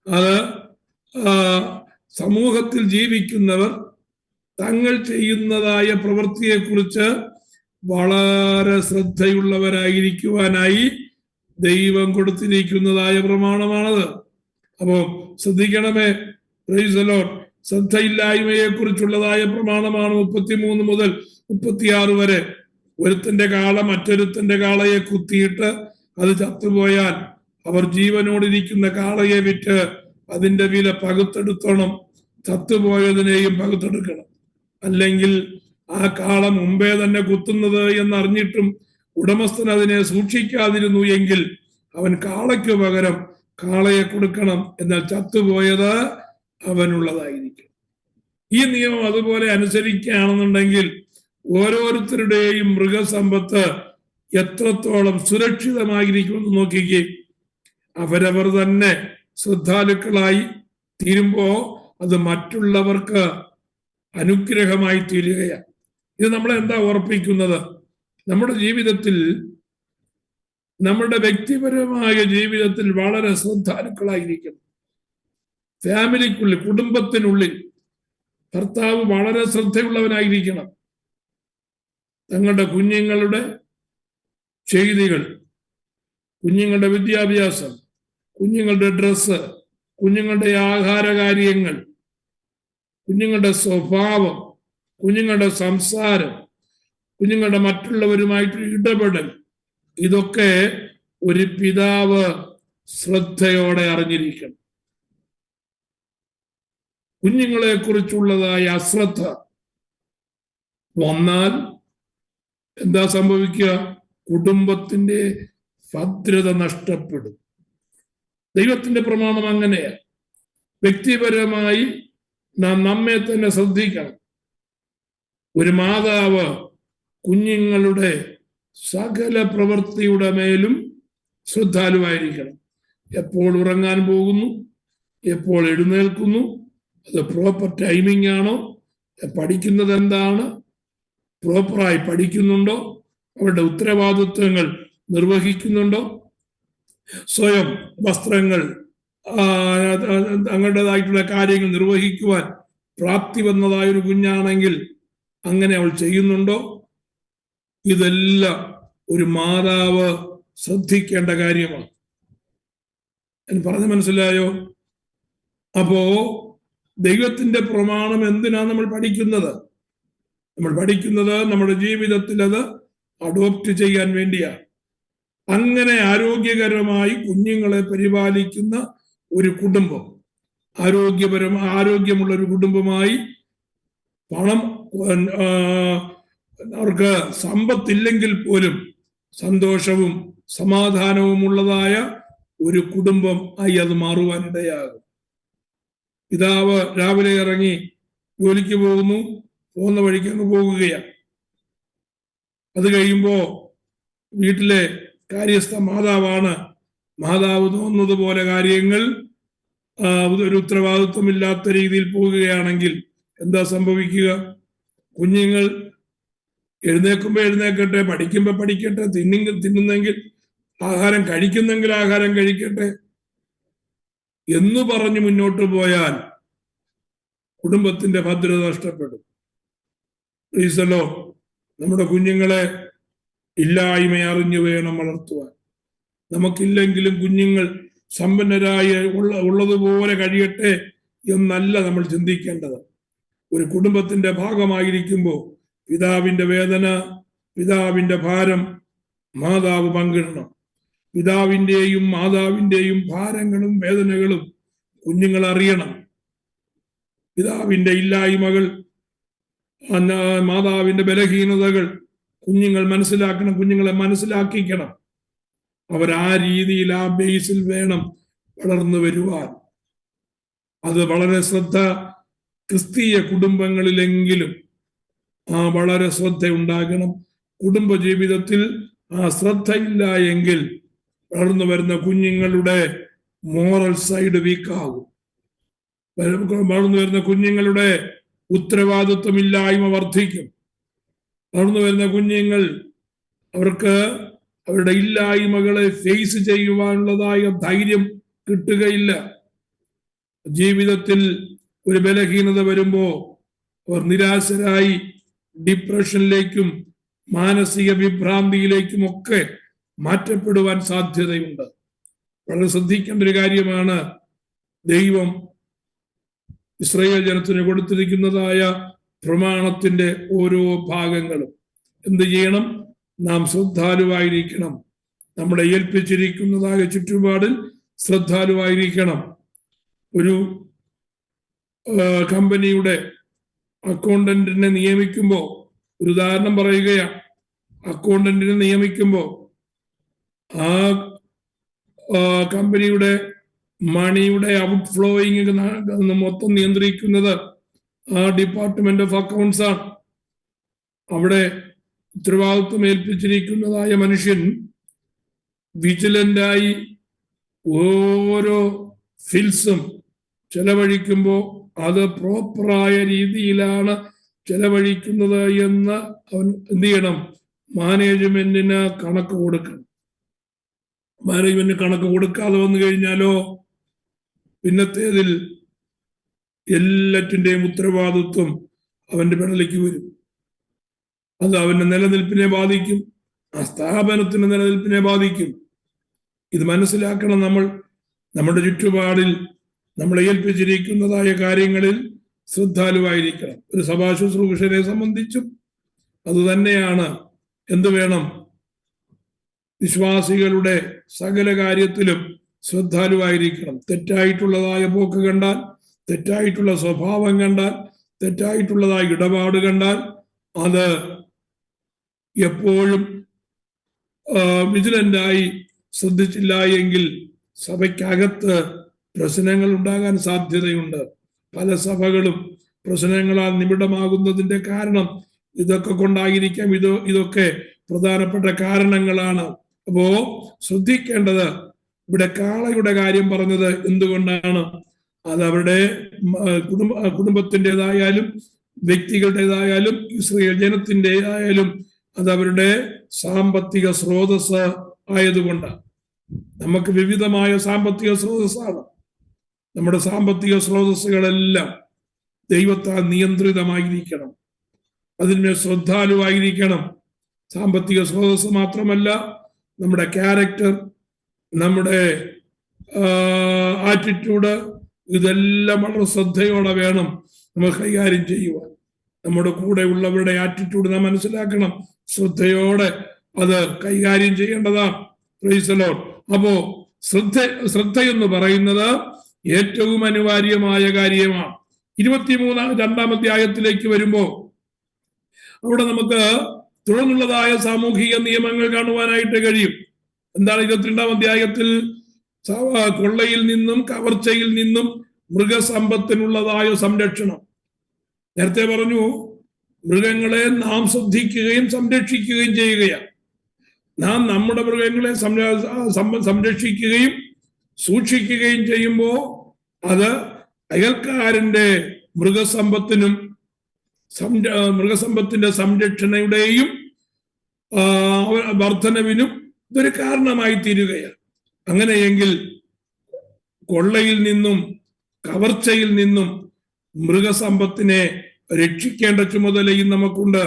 അത്. സമൂഹത്തിൽ ജീവിക്കുന്നവർ തങ്ങൾ ചെയ്യുന്നതായ പ്രവൃത്തിയെക്കുറിച്ച് വളരെ ശ്രദ്ധയുള്ളവരായിരിക്കുവാനായി ദൈവം കൊടുത്തിരിക്കുന്നതായ പ്രമാണമാണത്. അപ്പോ ശ്രദ്ധിക്കണമേ, പ്രൈസ് ദി ലോർഡ്. ശ്രദ്ധയില്ലായ്മയെ കുറിച്ചുള്ളതായ പ്രമാണമാണ് 33 മുതൽ 36 വരെ. ഒരുത്തന്റെ കാള മറ്റൊരുത്തന്റെ കാളയെ കുത്തിയിട്ട് അത് ചത്തുപോയാൽ അവർ ജീവനോടിരിക്കുന്ന കാളയെ വിറ്റ് അതിന്റെ വില പകുത്തെടുത്തോണം. ചത്തുപോയതിനെയും പകുത്തെടുക്കണം. അല്ലെങ്കിൽ ആ കാള മുമ്പേ തന്നെ കുത്തുന്നത് എന്നറിഞ്ഞിട്ടും ഉടമസ്ഥൻ അതിനെ സൂക്ഷിക്കാതിരുന്നു എങ്കിൽ അവൻ കാളയ്ക്ക് പകരം കാളയെ കൊടുക്കണം. എന്നാൽ ചത്തുപോയത് അവനുള്ളതായിരിക്കും. ഈ നിയമം അതുപോലെ അനുസരിക്കുകയാണെന്നുണ്ടെങ്കിൽ ഓരോരുത്തരുടെയും മൃഗസമ്പത്ത് എത്രത്തോളം സുരക്ഷിതമായിരിക്കുമെന്ന് നോക്കിക്കേ. അവരവർ തന്നെ ശ്രദ്ധാലുക്കളായി തീരുമ്പോ അത് മറ്റുള്ളവർക്ക് അനുഗ്രഹമായി തീരുകയാണ്. ഇത് നമ്മളെ എന്താ ഓർപ്പിക്കുന്നത്? നമ്മുടെ ജീവിതത്തിൽ, നമ്മുടെ വ്യക്തിപരമായ ജീവിതത്തിൽ വളരെ ശ്രദ്ധാലുക്കളായിരിക്കണം. ഫാമിലിക്കുള്ളിൽ, കുടുംബത്തിനുള്ളിൽ ഭർത്താവ് വളരെ ശ്രദ്ധയുള്ളവനായിരിക്കണം. തങ്ങളുടെ കുഞ്ഞുങ്ങളുടെ ചെയ്തികൾ, കുഞ്ഞുങ്ങളുടെ വിദ്യാഭ്യാസം, കുഞ്ഞുങ്ങളുടെ ഡ്രസ്സ്, കുഞ്ഞുങ്ങളുടെ ആഹാര കാര്യങ്ങൾ, കുഞ്ഞുങ്ങളുടെ സ്വഭാവം, കുഞ്ഞുങ്ങളുടെ സംസാരം, കുഞ്ഞുങ്ങളുടെ മറ്റുള്ളവരുമായിട്ട് ഇടപെടൽ, ഇതൊക്കെ ഒരു പിതാവ് ശ്രദ്ധയോടെ അറിഞ്ഞിരിക്കണം. കുഞ്ഞുങ്ങളെ കുറിച്ചുള്ളതായ അശ്രദ്ധ വന്നാൽ എന്താ സംഭവിക്കുക? കുടുംബത്തിന്റെ ഭദ്രത നഷ്ടപ്പെടും. ദൈവത്തിന്റെ പ്രമാണം അങ്ങനെയാ. വ്യക്തിപരമായി നാം നമ്മെ തന്നെ ശ്രദ്ധിക്കണം. ഒരു മാതാവ് കുഞ്ഞുങ്ങളുടെ സകല പ്രവൃത്തിയുടെ മേലും ശ്രദ്ധാലുവായിരിക്കണം. എപ്പോൾ ഉറങ്ങാൻ പോകുന്നു, എപ്പോൾ എഴുന്നേൽക്കുന്നു, അത് പ്രോപ്പർ ടൈമിംഗ് ആണോ, പഠിക്കുന്നത് എന്താണ്, പ്രോപ്പറായി പഠിക്കുന്നുണ്ടോ, അവരുടെ ഉത്തരവാദിത്വങ്ങൾ നിർവഹിക്കുന്നുണ്ടോ, സ്വയം വസ്ത്രങ്ങൾ, അങ്ങടേതായിട്ടുള്ള കാര്യങ്ങൾ നിർവഹിക്കുവാൻ പ്രാപ്തി വന്നതായൊരു കുഞ്ഞാണെങ്കിൽ അങ്ങനെ അവൾ ചെയ്യുന്നുണ്ടോ? ഇതെല്ലാം ഒരു മാതാവ് ശ്രദ്ധിക്കേണ്ട കാര്യമാണ്. എന്ന് പറഞ്ഞ് മനസ്സിലായോ? അപ്പോ ദൈവത്തിന്റെ പ്രമാണം എന്തിനാ നമ്മൾ പഠിക്കുന്നത്? നമ്മൾ പഠിക്കുന്നത് നമ്മുടെ ജീവിതത്തിൽ അത് അഡോപ്റ്റ് ചെയ്യാൻ വേണ്ടിയാണ്. അങ്ങനെ ആരോഗ്യകരമായി കുഞ്ഞുങ്ങളെ പരിപാലിക്കുന്ന ഒരു കുടുംബം, ആരോഗ്യമുള്ള ഒരു കുടുംബമായി, പണം അവർക്ക് സമ്പത്തില്ലെങ്കിൽ പോലും സന്തോഷവും സമാധാനവും ഉള്ളതായ ഒരു കുടുംബം ആയി അത് മാറുവാനിടയാകും. പിതാവ് രാവിലെ ഇറങ്ങി ജോലിക്ക് പോകുന്നു, പോകുന്ന വഴിക്ക് അങ്ങ് പോകുകയാണ്. അത് കഴിയുമ്പോ വീട്ടിലെ കാര്യസ്ഥ മാതാവാണ്. മാതാവ് തോന്നുന്നത് പോലെ കാര്യങ്ങൾ ഒരു ഉത്തരവാദിത്വമില്ലാത്ത രീതിയിൽ പോകുകയാണെങ്കിൽ എന്താ സംഭവിക്കുക? കുഞ്ഞുങ്ങൾ എഴുന്നേൽക്കുമ്പോൾ എഴുന്നേൽക്കട്ടെ, പഠിക്കുമ്പോൾ പഠിക്കട്ടെ, തിന്നുന്നെങ്കിൽ ആഹാരം കഴിക്കുന്നെങ്കിൽ ആഹാരം കഴിക്കട്ടെ എന്ന് പറഞ്ഞ് മുന്നോട്ട് പോയാൽ കുടുംബത്തിന്റെ ഭദ്രത നഷ്ടപ്പെടും. ഈസലോ, നമ്മുടെ കുഞ്ഞുങ്ങളെ ഇല്ലായ്മ അറിഞ്ഞു വേണം വളർത്തുവാൻ. നമുക്കില്ലെങ്കിലും കുഞ്ഞുങ്ങൾ സമ്പന്നരായ ഉള്ളതുപോലെ കഴിയട്ടെ എന്നല്ല നമ്മൾ ചിന്തിക്കേണ്ടത്. ഒരു കുടുംബത്തിന്റെ ഭാഗമായിരിക്കുമ്പോൾ പിതാവിന്റെ വേദന, പിതാവിന്റെ ഭാരം മാതാവ് പങ്കിടണം. പിതാവിന്റെയും മാതാവിന്റെയും ഭാരങ്ങളും വേദനകളും കുഞ്ഞുങ്ങൾ അറിയണം. പിതാവിന്റെ ഇല്ലായ്മകൾ, മാതാവിന്റെ ബലഹീനതകൾ കുഞ്ഞുങ്ങൾ മനസ്സിലാക്കണം, കുഞ്ഞുങ്ങളെ മനസ്സിലാക്കിക്കണം. ആ രീതിയിൽ, ആ ബേസിൽ വേണം വളർന്നു വരുവാൻ. അത് വളരെ ശ്രദ്ധ, ക്രിസ്തീയ കുടുംബങ്ങളിലെങ്കിലും വളരെ ശ്രദ്ധ ഉണ്ടാകണം. കുടുംബ ജീവിതത്തിൽ ആ ശ്രദ്ധയില്ല എങ്കിൽ വളർന്നു വരുന്ന കുഞ്ഞുങ്ങളുടെ മോറൽ സൈഡ് വീക്കാകും. വളർന്നു വരുന്ന കുഞ്ഞുങ്ങളുടെ ഉത്തരവാദിത്വമില്ലായ്മ വർദ്ധിക്കും. വളർന്നു വരുന്ന കുഞ്ഞുങ്ങൾ അവർക്ക് അവരുടെ ഇല്ലായ്മകളെ ഫേസ് ചെയ്യുവാനുള്ളതായ ധൈര്യം കിട്ടുകയില്ല. ജീവിതത്തിൽ ഒരു ബലഹീനത വരുമ്പോ അവർ നിരാശരായി ഡിപ്രഷനിലേക്കും മാനസിക വിഭ്രാന്തിയിലേക്കും ഒക്കെ മാറ്റപ്പെടുവാൻ സാധ്യതയുണ്ട്. വളരെ ശ്രദ്ധിക്കേണ്ട ഒരു കാര്യമാണ്. ദൈവം ഇസ്രായേൽ ജനത്തിന് കൊടുത്തിരിക്കുന്നതായ പ്രമാണത്തിന്റെ ഓരോ ഭാഗങ്ങളും എന്ത് ചെയ്യണം? നാം ശ്രദ്ധാലുവായിരിക്കണം. നമ്മളെ ഏൽപ്പിച്ചിരിക്കുന്നതായ ചുറ്റുപാടിൽ ശ്രദ്ധാലുവായിരിക്കണം. ഒരു കമ്പനിയുടെ അക്കൗണ്ടന്റിനെ നിയമിക്കുമ്പോൾ, ഒരു ഉദാഹരണം പറയുകയാണ്, അക്കൗണ്ടന്റിനെ നിയമിക്കുമ്പോൾ ആ കമ്പനിയുടെ മണിയുടെ ഔട്ട് ഫ്ലോയിങ് മൊത്തം നിയന്ത്രിക്കുന്നത് ആ ഡിപ്പാർട്ട്മെന്റ് ഓഫ് അക്കൗണ്ട്സ് ആണ്. അവിടെ ഉത്തരവാദിത്വം ഏൽപ്പിച്ചിരിക്കുന്നതായ മനുഷ്യൻ വിജിലന്റായി ഓരോ ഫിൽസും ചെലവഴിക്കുമ്പോൾ അത് പ്രോപ്പറായ രീതിയിലാണ് ചെലവഴിക്കുന്നത് എന്ന് അവൻ എന്ത് ചെയ്യണം? മാനേജ്മെന്റിന് കണക്ക് കൊടുക്കണം. മാനേജ്മെന്റിന് കണക്ക് കൊടുക്കാതെ വന്നു കഴിഞ്ഞാലോ പിന്നത്തേതിൽ എല്ലാറ്റിന്റെയും ഉത്തരവാദിത്വം അവന്റെ പിടലേക്ക് വരും. അത് അവന്റെ നിലനിൽപ്പിനെ ബാധിക്കും, ആ സ്ഥാപനത്തിന്റെ നിലനിൽപ്പിനെ ബാധിക്കും. ഇത് മനസ്സിലാക്കണം. നമ്മൾ നമ്മുടെ ചുറ്റുപാടിൽ നമ്മളെ ഏൽപ്പിച്ചിരിക്കുന്നതായ കാര്യങ്ങളിൽ ശ്രദ്ധാലുവായിരിക്കണം. ഒരു സഭാ ശുശ്രൂഷനെ സംബന്ധിച്ചും അത് തന്നെയാണ്. എന്ത് വേണം? വിശ്വാസികളുടെ സകല കാര്യത്തിലും ശ്രദ്ധാലുവായിരിക്കണം. തെറ്റായിട്ടുള്ളതായ പോക്ക് കണ്ടാൽ, തെറ്റായിട്ടുള്ള സ്വഭാവം കണ്ടാൽ, തെറ്റായിട്ടുള്ളതായ ഇടപാട് കണ്ടാൽ അത് എപ്പോഴും വിജിലന്റായി ശ്രദ്ധിച്ചില്ല എങ്കിൽ സഭയ്ക്കകത്ത് പ്രശ്നങ്ങൾ ഉണ്ടാകാൻ സാധ്യതയുണ്ട്. പല സഭകളും പ്രശ്നങ്ങളാൽ നിമിടമാകുന്നതിന്റെ കാരണം ഇതൊക്കെ കൊണ്ടായിരിക്കാം. ഇതൊക്കെ പ്രധാനപ്പെട്ട കാരണങ്ങളാണ്. അപ്പോ ശ്രദ്ധിക്കേണ്ടത്, ഇവിടെ കാളയുടെ കാര്യം പറഞ്ഞത് എന്തുകൊണ്ടാണ്? അത് അവരുടെ കുടുംബത്തിൻ്റെതായാലും വ്യക്തികളുടേതായാലും ഇസ്രായേൽ ജനത്തിൻ്റെതായാലും അത് അവരുടെ സാമ്പത്തിക സ്രോതസ് ആയതുകൊണ്ടാണ്. നമുക്ക് വിവിധമായ സാമ്പത്തിക സ്രോതസ്സാണ്. നമ്മുടെ സാമ്പത്തിക സ്രോതസ്സുകളെല്ലാം ദൈവത്താൽ നിയന്ത്രിതമായിരിക്കണം. അതിന്മേൽ ശ്രദ്ധാലുവായിരിക്കണം. സാമ്പത്തിക സ്രോതസ് മാത്രമല്ല, നമ്മുടെ ക്യാരക്ടർ, നമ്മുടെ ആറ്റിറ്റ്യൂഡ്, ഇതെല്ലാം വളരെ ശ്രദ്ധയോടെ വേണം നമ്മൾ കൈകാര്യം ചെയ്യുവാൻ. നമ്മുടെ കൂടെ ഉള്ളവരുടെ ആറ്റിറ്റ്യൂഡ് നാം മനസ്സിലാക്കണം. ശ്രദ്ധയോടെ അത് കൈകാര്യം ചെയ്യേണ്ടതാണ്. Praise the Lord. അപ്പോ ശ്രദ്ധയെന്ന് പറയുന്നത് ഏറ്റവും അനിവാര്യമായ കാര്യമാണ്. 2 അധ്യായത്തിലേക്ക് വരുമ്പോൾ അവിടെ നമുക്ക് തുടർന്നുള്ളതായ സാമൂഹിക നിയമങ്ങൾ കാണുവാനായിട്ട് കഴിയും. എന്താണ് 22 അധ്യായത്തിൽ? കൊള്ളയിൽ നിന്നും കവർച്ചയിൽ നിന്നും മൃഗസമ്പത്തിനുള്ളതായ സംരക്ഷണം. നേരത്തെ പറഞ്ഞു, മൃഗങ്ങളെ നാം ശ്രദ്ധിക്കുകയും സംരക്ഷിക്കുകയും ചെയ്യുകയാണ്. നാം നമ്മുടെ മൃഗങ്ങളെ സംരക്ഷിക്കുകയും സൂക്ഷിക്കുകയും ചെയ്യുമ്പോൾ അത് അയൽക്കാരന്റെ മൃഗസമ്പത്തിന്റെ സംരക്ഷണയുടെയും വർധനവിനും ഇതൊരു കാരണമായി തീരുകയാണ്. അങ്ങനെയെങ്കിൽ കൊള്ളയിൽ നിന്നും കവർച്ചയിൽ നിന്നും മൃഗസമ്പത്തിനെ രക്ഷിക്കേണ്ട ചുമതലയും നമുക്കുണ്ട്.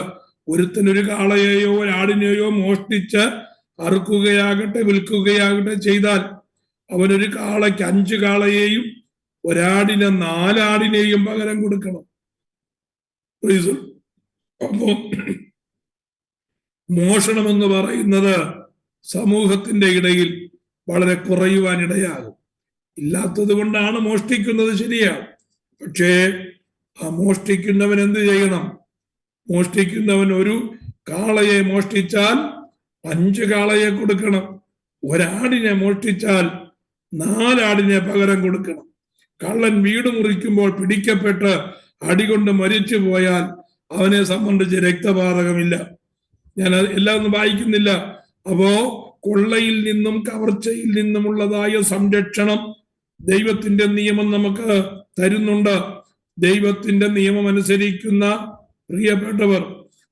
ഒരുത്തനൊരു കാളയെയോ ഒരാടിനെയോ മോഷ്ടിച്ച് അറുക്കുകയാകട്ടെ വിൽക്കുകയാകട്ടെ ചെയ്താൽ അവനൊരു കാളയ്ക്ക് 5 കാളയെയും ഒരാടിന് 4 ആടിനെയും പകരം കൊടുക്കണം. അപ്പോ മോഷണമെന്ന് പറയുന്നത് സമൂഹത്തിന്റെ ഇടയിൽ വളരെ കുറയുവാനിടയാകും. ഇല്ലാത്തത് കൊണ്ടാണ് മോഷ്ടിക്കുന്നത്, ശരിയാണ്. പക്ഷേ ആ മോഷ്ടിക്കുന്നവൻ എന്ത് ചെയ്യണം? മോഷ്ടിക്കുന്നവൻ ഒരു കാളയെ മോഷ്ടിച്ചാൽ 5 കാളയെ കൊടുക്കണം. ഒരാടിനെ മോഷ്ടിച്ചാൽ 4 ആടിനെ പകരം കൊടുക്കണം. കള്ളൻ വീട് മുറിക്കുമ്പോൾ പിടിക്കപ്പെട്ട് അടികൊണ്ട് മരിച്ചു പോയാൽ അവനെ സംബന്ധിച്ച് രക്തപാതകമില്ല. ഞാൻ എല്ലാം ഒന്നും വായിക്കുന്നില്ല. അപ്പോ കൊള്ളയിൽ നിന്നും കവർച്ചയിൽ നിന്നുമുള്ളതായ സംരക്ഷണം ദൈവത്തിന്റെ നിയമം നമുക്ക് തരുന്നുണ്ട്. ദൈവത്തിന്റെ നിയമം അനുസരിക്കുന്ന പ്രിയപ്പെട്ടവർ,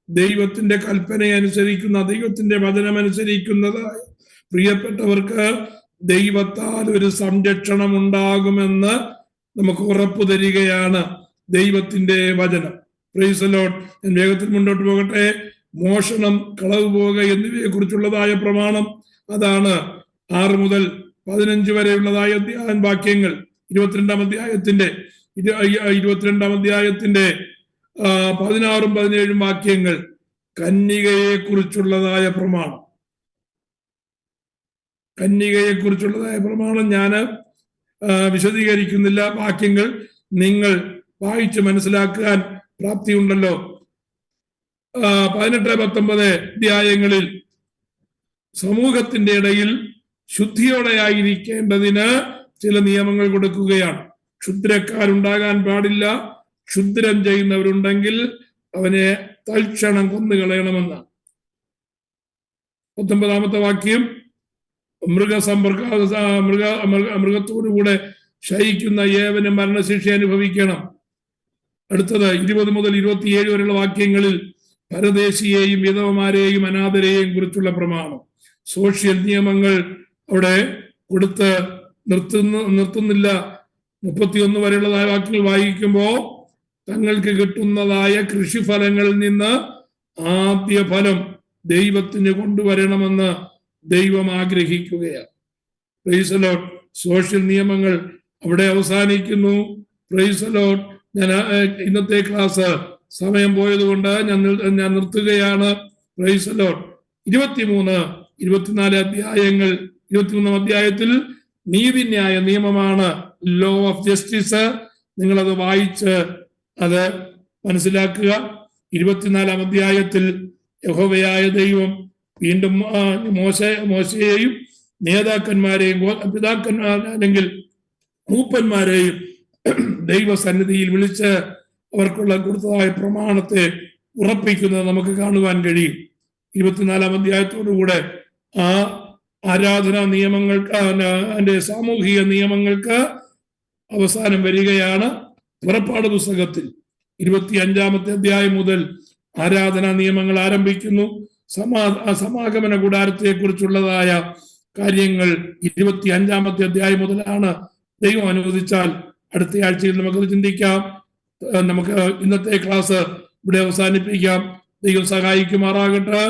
ദൈവത്തിന്റെ കൽപ്പന അനുസരിക്കുന്ന, ദൈവത്തിന്റെ വചനം അനുസരിക്കുന്നതായ പ്രിയപ്പെട്ടവർക്ക് ദൈവത്താൽ ഒരു സംരക്ഷണം ഉണ്ടാകുമെന്ന് നമുക്ക് ഉറപ്പു തരികയാണ് ദൈവത്തിന്റെ വചനം. Praise the Lord. ഞാൻ വേഗത്തിൽ മുന്നോട്ട് പോകട്ടെ. മോഷണം, കളവ് പോവുക എന്നിവയെ കുറിച്ചുള്ളതായ പ്രമാണം അതാണ് 6 മുതൽ 15 വരെയുള്ളതായ വാക്യങ്ങൾ. 22 അധ്യായത്തിന്റെ 16ഉം 17ഉം വാക്യങ്ങൾ കന്യകയെ കുറിച്ചുള്ളതായ പ്രമാണം. കന്യകയെ കുറിച്ചുള്ളതായ പ്രമാണം ഞാൻ വിശദീകരിക്കുന്നില്ല. വാക്യങ്ങൾ നിങ്ങൾ വായിച്ച് മനസ്സിലാക്കാൻ പ്രാപ്തിയുണ്ടല്ലോ. 18-19 അധ്യായങ്ങളിൽ സമൂഹത്തിന്റെ ഇടയിൽ ശുദ്ധിയോടെ ആയിരിക്കേണ്ടതിന് ചില നിയമങ്ങൾ കൊടുക്കുകയാണ്. ക്ഷുദ്രക്കാരുണ്ടാകാൻ പാടില്ല, ക്ഷുദ്രം ചെയ്യുന്നവരുണ്ടെങ്കിൽ അവനെ തൽക്ഷണം കൊന്നുകളയണമെന്നാണ്. 19-ാമത്തെ വാക്യം, മൃഗത്തോടുകൂടെ ശയിക്കുന്ന ഏവനും മരണശിക്ഷ അനുഭവിക്കണം. അടുത്തത് 20 മുതൽ 27 വരെയുള്ള വാക്യങ്ങളിൽ പരദേശിയെയും വിധവമാരെയും അനാഥരെയും കുറിച്ചുള്ള പ്രമാണം. സോഷ്യൽ നിയമങ്ങൾ അവിടെ കൊടുത്ത് നിർത്തുന്നില്ല. 31 വരെയുള്ളതായ വാക്യങ്ങൾ വായിക്കുമ്പോൾ തങ്ങൾക്ക് കിട്ടുന്നതായ കൃഷിഫലങ്ങളിൽ നിന്ന് ആദ്യ ഫലം ദൈവത്തിന് കൊണ്ടുവരണമെന്ന് ദൈവം ആഗ്രഹിക്കുകയാണ്. Praise the Lord. സോഷ്യൽ നിയമങ്ങൾ അവിടെ അവസാനിക്കുന്നു. Praise the Lord. ഞാൻ ഇന്നത്തെ ക്ലാസ് സമയം പോയതുകൊണ്ട് ഞാൻ നിർത്തുകയാണ്. Praise the Lord. 23-24 അധ്യായങ്ങൾ. 23-ാം അധ്യായത്തിൽ നീതിന്യായ നിയമമാണ്, ലോ ഓഫ് ജസ്റ്റിസ്. നിങ്ങളത് വായിച്ച് അത് മനസ്സിലാക്കുക. 24-ാം അധ്യായത്തിൽ യഹോവയായ ദൈവം വീണ്ടും മോശയെയും നേതാക്കന്മാരെയും അല്ലെങ്കിൽ മൂപ്പന്മാരെയും ദൈവസന്നിധിയിൽ വിളിച്ച് അവർക്കുള്ള കൊടുത്തതായ പ്രമാണത്തെ ഉറപ്പിക്കുന്നത് നമുക്ക് കാണുവാൻ കഴിയും. 24-ാം അധ്യായത്തോടുകൂടെ ആ ആരാധനാ നിയമങ്ങൾക്ക്, അതിന്റെ സാമൂഹിക നിയമങ്ങൾക്ക് അവസാനം വരികയാണ്. പുറപ്പാട് പുസ്തകത്തിൽ 25-ാമത്തെ അധ്യായം മുതൽ ആരാധനാ നിയമങ്ങൾ ആരംഭിക്കുന്നു. സമാഗമന കൂടാരത്തെ കുറിച്ചുള്ളതായ കാര്യങ്ങൾ 25-ാമത്തെ അധ്യായം മുതലാണ്. ദൈവം അനുവദിച്ചാൽ അടുത്ത ആഴ്ചയിൽ നമുക്കത് ചിന്തിക്കാം. നമുക്ക് ഇന്നത്തെ ക്ലാസ് ഇവിടെ അവസാനിപ്പിക്കാം. ദൈവം സഹായിക്കുമാറാകട്ടെ.